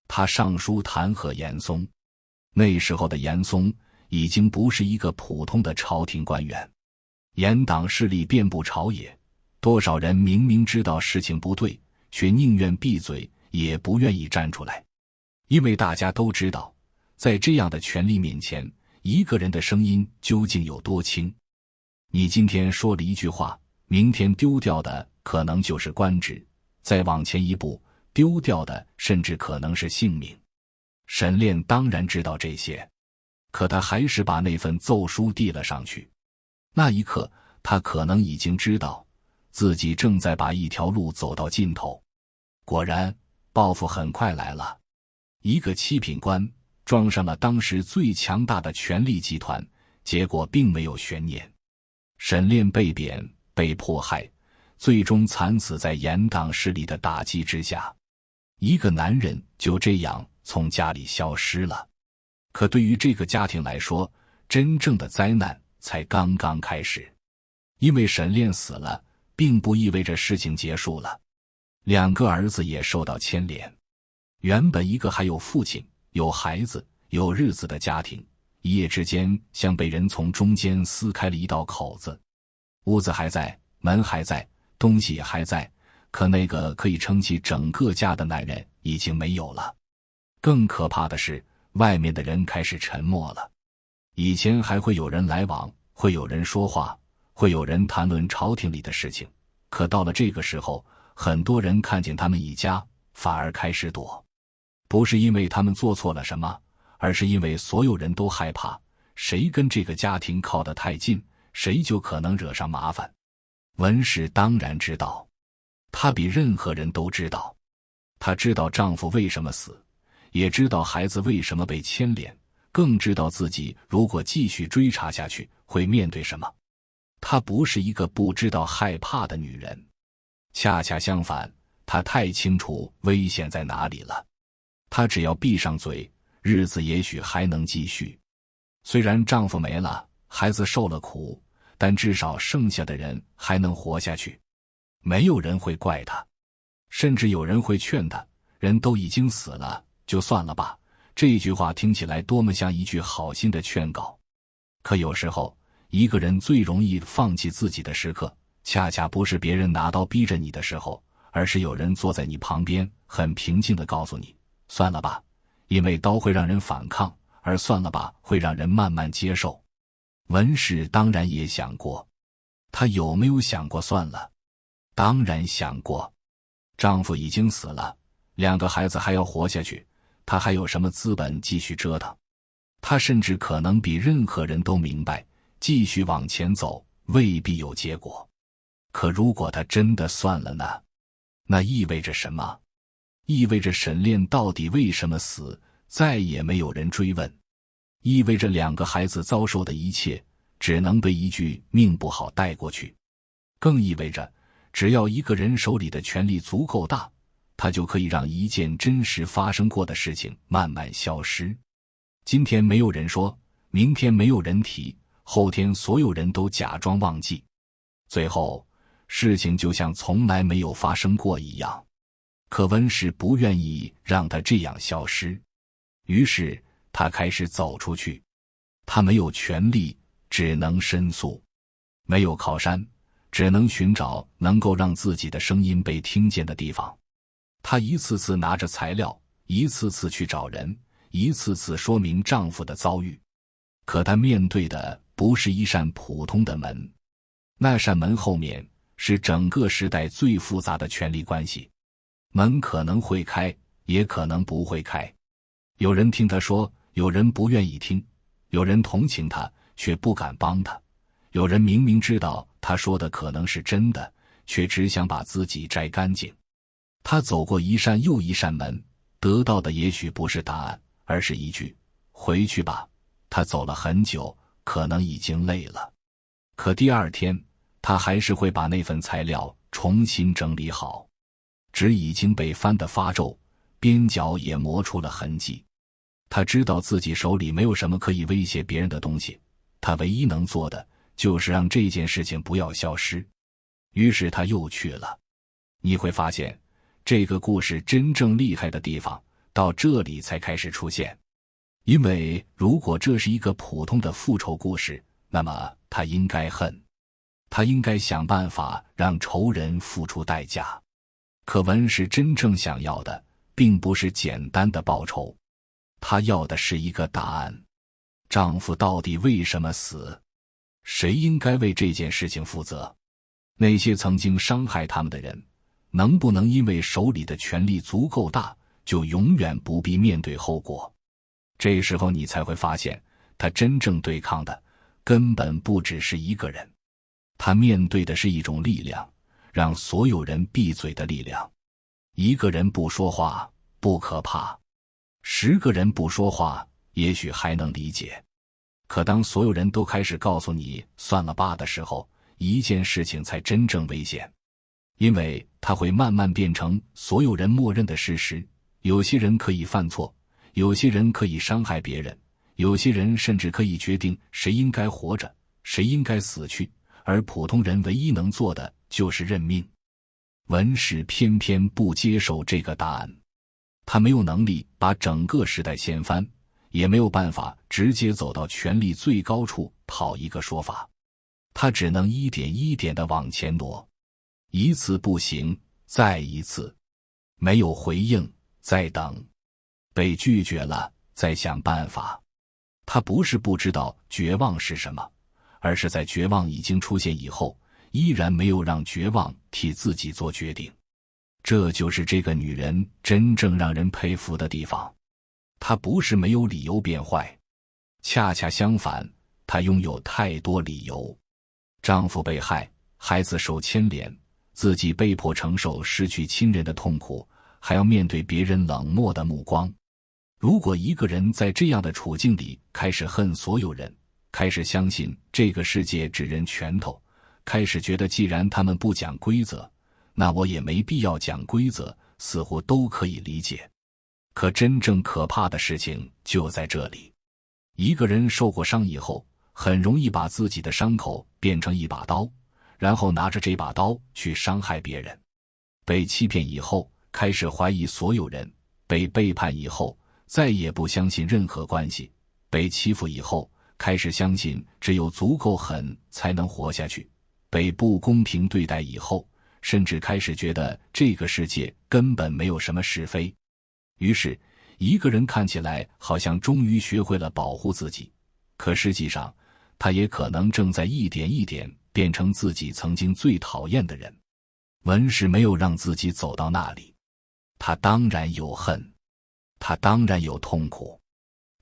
他上书弹劾严嵩。那时候的严嵩已经不是一个普通的朝廷官员，严党势力遍布朝野，多少人明明知道事情不对，却宁愿闭嘴也不愿意站出来。因为大家都知道，在这样的权力面前，一个人的声音究竟有多轻。你今天说了一句话，明天丢掉的可能就是官职，再往前一步，丢掉的甚至可能是性命。沈炼当然知道这些，可他还是把那份奏书递了上去。那一刻，他可能已经知道自己正在把一条路走到尽头。果然，报复很快来了。一个七品官撞上了当时最强大的权力集团，结果并没有悬念。沈炼被贬、被迫害，最终惨死在严党势力的打击之下。一个男人就这样从家里消失了。可对于这个家庭来说，真正的灾难才刚刚开始。因为沈炼死了，并不意味着事情结束了。2个儿子也受到牵连。原本一个还有父亲、有孩子、有日子的家庭，一夜之间像被人从中间撕开了一道口子。屋子还在，门还在，东西也还在，可那个可以撑起整个家的男人已经没有了。更可怕的是，外面的人开始沉默了。以前还会有人来往，会有人说话，会有人谈论朝廷里的事情，可到了这个时候，很多人看见他们一家，反而开始躲。不是因为他们做错了什么，而是因为所有人都害怕，谁跟这个家庭靠得太近，谁就可能惹上麻烦。文氏当然知道，她比任何人都知道。她知道丈夫为什么死，也知道孩子为什么被牵连，更知道自己如果继续追查下去会面对什么。她不是一个不知道害怕的女人，恰恰相反，她太清楚危险在哪里了。她只要闭上嘴，日子也许还能继续。虽然丈夫没了，孩子受了苦，但至少剩下的人还能活下去。没有人会怪她，甚至有人会劝她，人都已经死了，就算了吧。这句话听起来多么像一句好心的劝告。可有时候，一个人最容易放弃自己的时刻，恰恰不是别人拿刀逼着你的时候，而是有人坐在你旁边，很平静地告诉你，算了吧，因为刀会让人反抗，而算了吧会让人慢慢接受。文氏当然也想过，她有没有想过算了？当然想过。丈夫已经死了，2个孩子还要活下去，她还有什么资本继续折腾？她甚至可能比任何人都明白，继续往前走未必有结果。可如果她真的算了呢？那意味着什么？意味着沈炼到底为什么死，再也没有人追问。意味着2个孩子遭受的一切，只能被一句命不好带过去。更意味着，只要一个人手里的权力足够大，他就可以让一件真实发生过的事情慢慢消失。今天没有人说，明天没有人提，后天所有人都假装忘记，最后事情就像从来没有发生过一样。可温氏不愿意让他这样消失，于是他开始走出去。他没有权利，只能申诉；没有靠山，只能寻找能够让自己的声音被听见的地方。她一次次拿着材料，一次次去找人，一次次说明丈夫的遭遇。可她面对的不是一扇普通的门，那扇门后面是整个时代最复杂的权力关系。门可能会开，也可能不会开。有人听她说，有人不愿意听，有人同情她，却不敢帮她。有人明明知道她说的可能是真的，却只想把自己摘干净。她走过一扇又一扇门，得到的也许不是答案，而是一句回去吧。她走了很久，可能已经累了。可第2天，她还是会把那份材料重新整理好。纸已经被翻得发皱，边角也磨出了痕迹。她知道自己手里没有什么可以威胁别人的东西，她唯一能做的就是让这件事情不要消失。于是她又去了。你会发现，这个故事真正厉害的地方到这里才开始出现。因为如果这是一个普通的复仇故事，那么他应该恨，他应该想办法让仇人付出代价。可文氏真正想要的并不是简单的报仇，她要的是一个答案。丈夫到底为什么死？谁应该为这件事情负责？那些曾经伤害他们的人，能不能因为手里的权力足够大，就永远不必面对后果？这时候你才会发现，他真正对抗的根本不只是一个人，他面对的是一种力量，让所有人闭嘴的力量。一个人不说话不可怕，10个人不说话也许还能理解。可当所有人都开始告诉你算了吧的时候，一件事情才真正危险。因为它会慢慢变成所有人默认的事实。有些人可以犯错，有些人可以伤害别人，有些人甚至可以决定谁应该活着，谁应该死去，而普通人唯一能做的就是认命。文士偏偏不接受这个答案，他没有能力把整个时代掀翻，也没有办法直接走到权力最高处讨一个说法，他只能一点一点地往前挪，一次不行，再一次，没有回应，再等，被拒绝了，再想办法。他不是不知道绝望是什么，而是在绝望已经出现以后，依然没有让绝望替自己做决定。这就是这个女人真正让人佩服的地方。她不是没有理由变坏，恰恰相反，她拥有太多理由。丈夫被害，孩子受牵连，自己被迫承受失去亲人的痛苦，还要面对别人冷漠的目光。如果一个人在这样的处境里开始恨所有人，开始相信这个世界只认拳头，开始觉得既然他们不讲规则，那我也没必要讲规则，似乎都可以理解。可真正可怕的事情就在这里。一个人受过伤以后，很容易把自己的伤口变成一把刀，然后拿着这把刀去伤害别人。被欺骗以后，开始怀疑所有人；被背叛以后，再也不相信任何关系；被欺负以后，开始相信只有足够狠才能活下去；被不公平对待以后，甚至开始觉得这个世界根本没有什么是非。于是，一个人看起来好像终于学会了保护自己，可实际上，他也可能正在一点一点变成自己曾经最讨厌的人。文士没有让自己走到那里，他当然有恨，他当然有痛苦，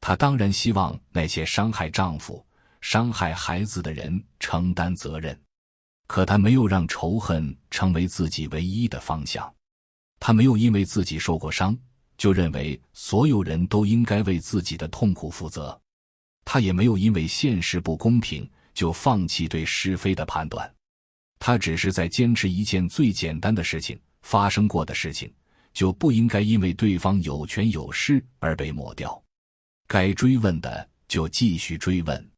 他当然希望那些伤害丈夫、伤害孩子的人承担责任。可他没有让仇恨成为自己唯一的方向，他没有因为自己受过伤，就认为所有人都应该为自己的痛苦负责。他也没有因为现实不公平，就放弃对是非的判断。他只是在坚持一件最简单的事情，发生过的事情，就不应该因为对方有权有势而被抹掉。该追问的就继续追问，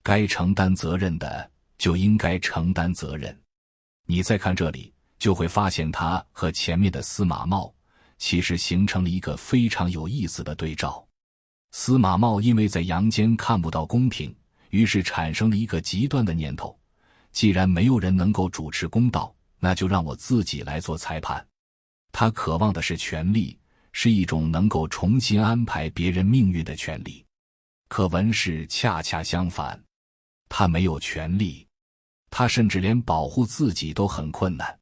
该承担责任的就应该承担责任。你再看这里，就会发现他和前面的司马茂其实形成了一个非常有意思的对照。司马茂因为在阳间看不到公平，于是产生了一个极端的念头，既然没有人能够主持公道，那就让我自己来做裁判。他渴望的是权力，是一种能够重新安排别人命运的权利。可文士恰恰相反，他没有权利，他甚至连保护自己都很困难。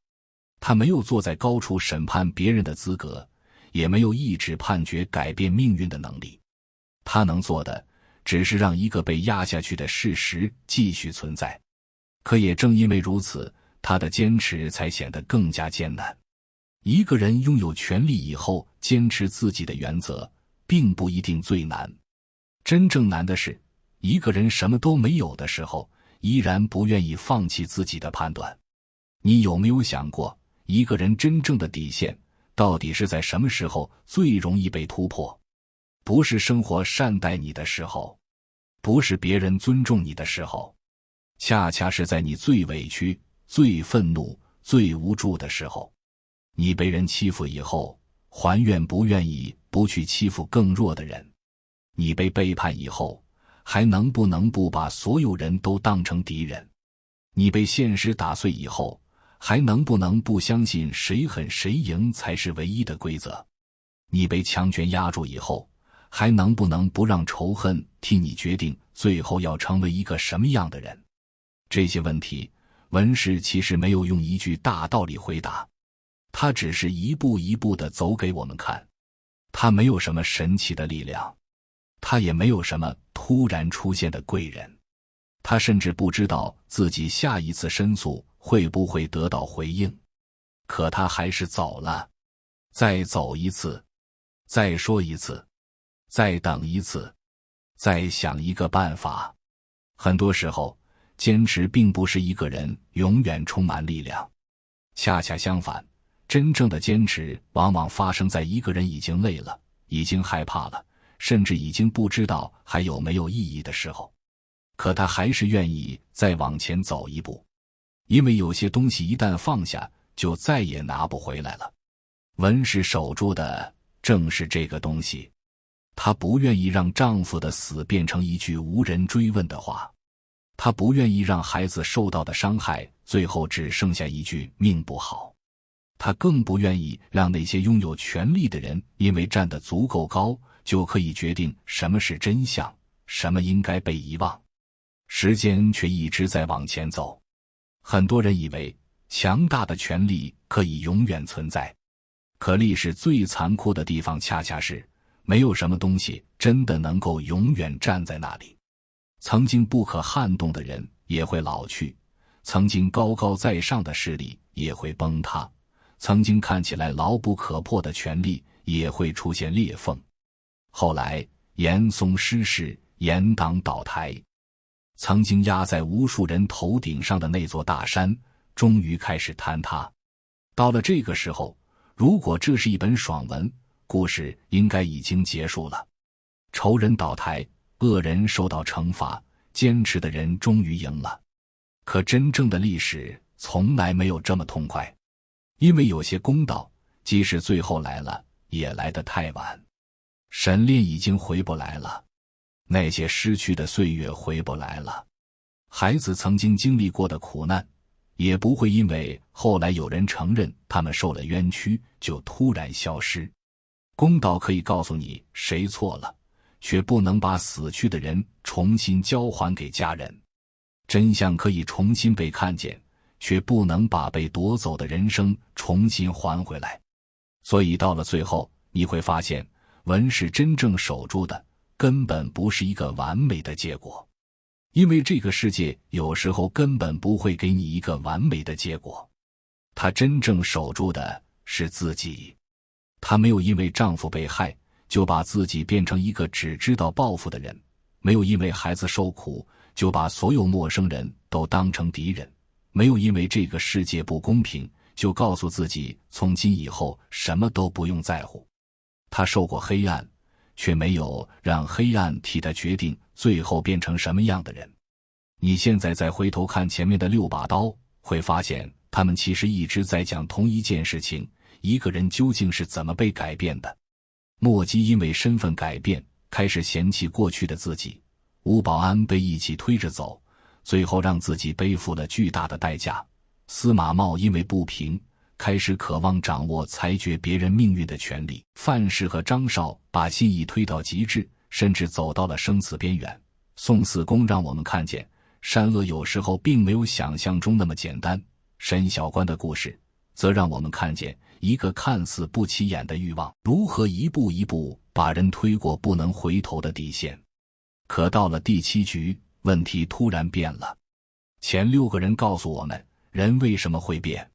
他没有坐在高处审判别人的资格，也没有意志判决改变命运的能力。他能做的，只是让一个被压下去的事实继续存在。可也正因为如此，他的坚持才显得更加艰难。一个人拥有权力以后，坚持自己的原则，并不一定最难。真正难的是，一个人什么都没有的时候，依然不愿意放弃自己的判断。你有没有想过，一个人真正的底线，到底是在什么时候最容易被突破？不是生活善待你的时候，不是别人尊重你的时候，恰恰是在你最委屈、最愤怒、最无助的时候。你被人欺负以后，还愿不愿意不去欺负更弱的人？你被背叛以后，还能不能不把所有人都当成敌人？你被现实打碎以后，还能不能不相信谁狠谁赢才是唯一的规则？你被强权压住以后，还能不能不让仇恨替你决定最后要成为一个什么样的人？这些问题，文士其实没有用一句大道理回答，他只是一步一步地走给我们看。他没有什么神奇的力量，他也没有什么突然出现的贵人，他甚至不知道自己下一次申诉会不会得到回应。可他还是走了，再走一次，再说一次，再等一次，再想一个办法。很多时候，坚持并不是一个人永远充满力量，恰恰相反，真正的坚持往往发生在一个人已经累了，已经害怕了，甚至已经不知道还有没有意义的时候。可他还是愿意再往前走一步，因为有些东西一旦放下，就再也拿不回来了。文氏守住的正是这个东西，她不愿意让丈夫的死变成一句无人追问的话，她不愿意让孩子受到的伤害最后只剩下一句命不好，她更不愿意让那些拥有权力的人因为站得足够高，就可以决定什么是真相，什么应该被遗忘。时间却一直在往前走，很多人以为强大的权力可以永远存在，可历史最残酷的地方恰恰是没有什么东西真的能够永远站在那里。曾经不可撼动的人也会老去，曾经高高在上的势力也会崩塌，曾经看起来牢不可破的权力也会出现裂缝。后来严嵩失势，严党倒台，曾经压在无数人头顶上的那座大山终于开始坍塌。到了这个时候，如果这是一本爽文，故事应该已经结束了。仇人倒台，恶人受到惩罚，坚持的人终于赢了。可真正的历史从来没有这么痛快，因为有些公道即使最后来了，也来得太晚。沈炼已经回不来了，那些失去的岁月回不来了，孩子曾经经历过的苦难也不会因为后来有人承认他们受了冤屈就突然消失。公道可以告诉你谁错了，却不能把死去的人重新交还给家人。真相可以重新被看见，却不能把被夺走的人生重新还回来。所以到了最后，你会发现文氏真正守住的根本不是一个完美的结果，因为这个世界有时候根本不会给你一个完美的结果。她真正守住的是自己，她没有因为丈夫被害就把自己变成一个只知道报复的人，没有因为孩子受苦就把所有陌生人都当成敌人，没有因为这个世界不公平就告诉自己从今以后什么都不用在乎。她受过黑暗，却没有让黑暗替她决定最后变成什么样的人。你现在再回头看前面的6把刀，会发现他们其实一直在讲同一件事情，一个人究竟是怎么被改变的。莫姬因为身份改变开始嫌弃过去的自己，吴保安被一起推着走，最后让自己背负了巨大的代价。司马茂因为不平开始渴望掌握裁决别人命运的权利，范氏和张绍把心意推到极致，甚至走到了生死边缘。宋四公让我们看见善恶有时候并没有想象中那么简单。沈小官的故事则让我们看见一个看似不起眼的欲望如何一步一步把人推过不能回头的底线。可到了第7局，问题突然变了。前6个人告诉我们人为什么会变，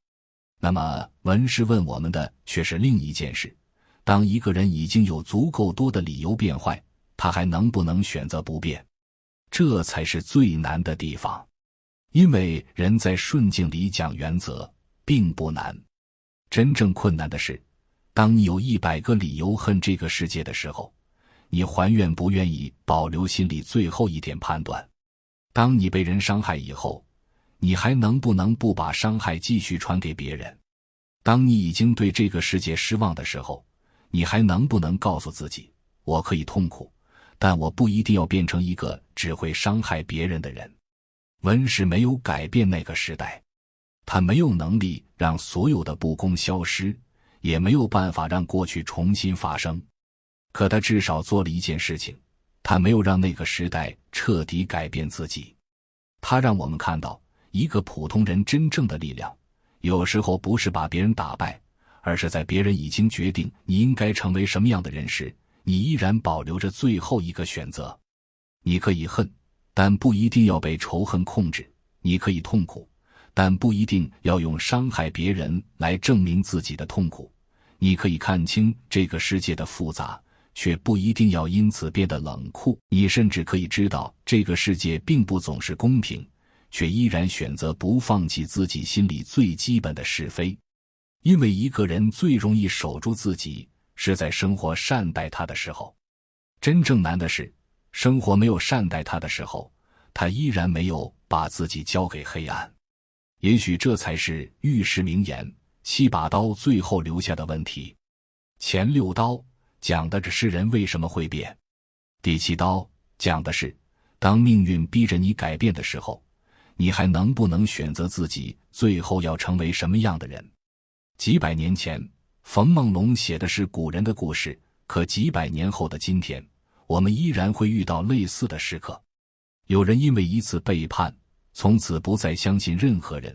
那么文氏问我们的却是另一件事：当一个人已经有足够多的理由变坏，他还能不能选择不变？这才是最难的地方。因为人在顺境里讲原则并不难，真正困难的是当你有100个理由恨这个世界的时候，你还愿不愿意保留心里最后一点判断？当你被人伤害以后，你还能不能不把伤害继续传给别人？当你已经对这个世界失望的时候，你还能不能告诉自己，我可以痛苦，但我不一定要变成一个只会伤害别人的人？文氏没有改变那个时代，他没有能力让所有的不公消失，也没有办法让过去重新发生。可他至少做了一件事情，他没有让那个时代彻底改变自己。他让我们看到一个普通人真正的力量，有时候不是把别人打败，而是在别人已经决定你应该成为什么样的人时，你依然保留着最后一个选择。你可以恨，但不一定要被仇恨控制；你可以痛苦，但不一定要用伤害别人来证明自己的痛苦；你可以看清这个世界的复杂，却不一定要因此变得冷酷；你甚至可以知道这个世界并不总是公平，却依然选择不放弃自己心里最基本的是非。因为一个人最容易守住自己，是在生活善待他的时候。真正难的是，生活没有善待他的时候，他依然没有把自己交给黑暗。也许这才是遇事名言7把刀最后留下的问题。前6刀讲的是人为什么会变，第7刀讲的是当命运逼着你改变的时候，你还能不能选择自己最后要成为什么样的人。几百年前，冯梦龙写的是古人的故事，可几百年后的今天，我们依然会遇到类似的时刻。有人因为一次背叛，从此不再相信任何人；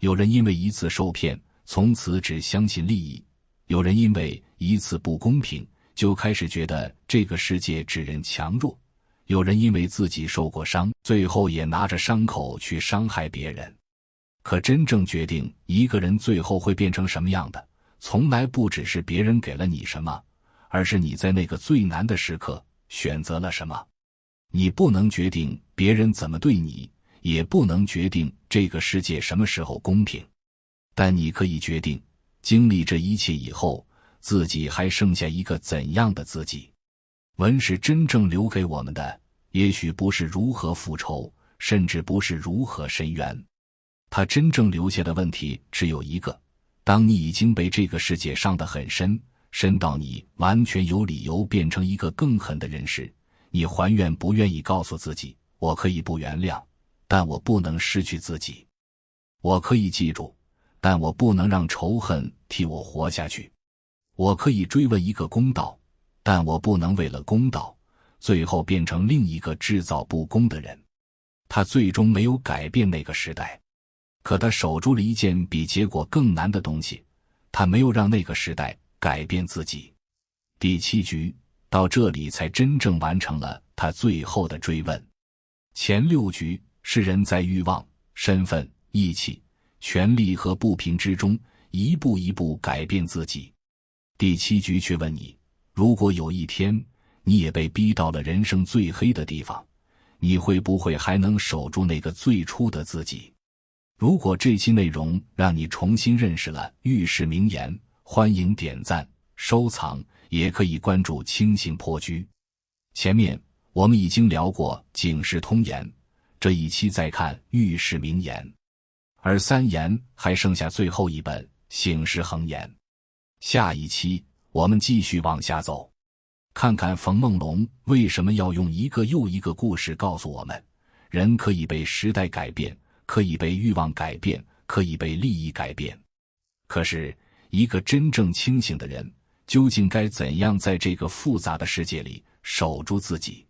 有人因为一次受骗，从此只相信利益；有人因为一次不公平，就开始觉得这个世界只认强弱；有人因为自己受过伤，最后也拿着伤口去伤害别人。可真正决定一个人最后会变成什么样的，从来不只是别人给了你什么，而是你在那个最难的时刻选择了什么。你不能决定别人怎么对你，也不能决定这个世界什么时候公平，但你可以决定，经历这一切以后，自己还剩下一个怎样的自己。文史真正留给我们的，也许不是如何复仇，甚至不是如何伸冤。他真正留下的问题只有一个：当你已经被这个世界伤得很深，深到你完全有理由变成一个更狠的人时，你还愿不愿意告诉自己，我可以不原谅，但我不能失去自己；我可以记住，但我不能让仇恨替我活下去；我可以追问一个公道，但我不能为了公道，最后变成另一个制造不公的人。他最终没有改变那个时代，可他守住了一件比结果更难的东西，他没有让那个时代改变自己。第7局到这里才真正完成了他最后的追问。前6局是人在欲望、身份、义气、权力和不平之中一步一步改变自己。第7局却问你，如果有一天你也被逼到了人生最黑的地方，你会不会还能守住那个最初的自己？如果这期内容让你重新认识了遇事名言，欢迎点赞、收藏，也可以关注清醒破居。前面我们已经聊过警世通言，这一期再看遇事名言，而3言还剩下最后一本醒世恒言。下一期我们继续往下走，看看冯梦龙为什么要用一个又一个故事告诉我们，人可以被时代改变，可以被欲望改变，可以被利益改变。可是一个真正清醒的人究竟该怎样在这个复杂的世界里守住自己？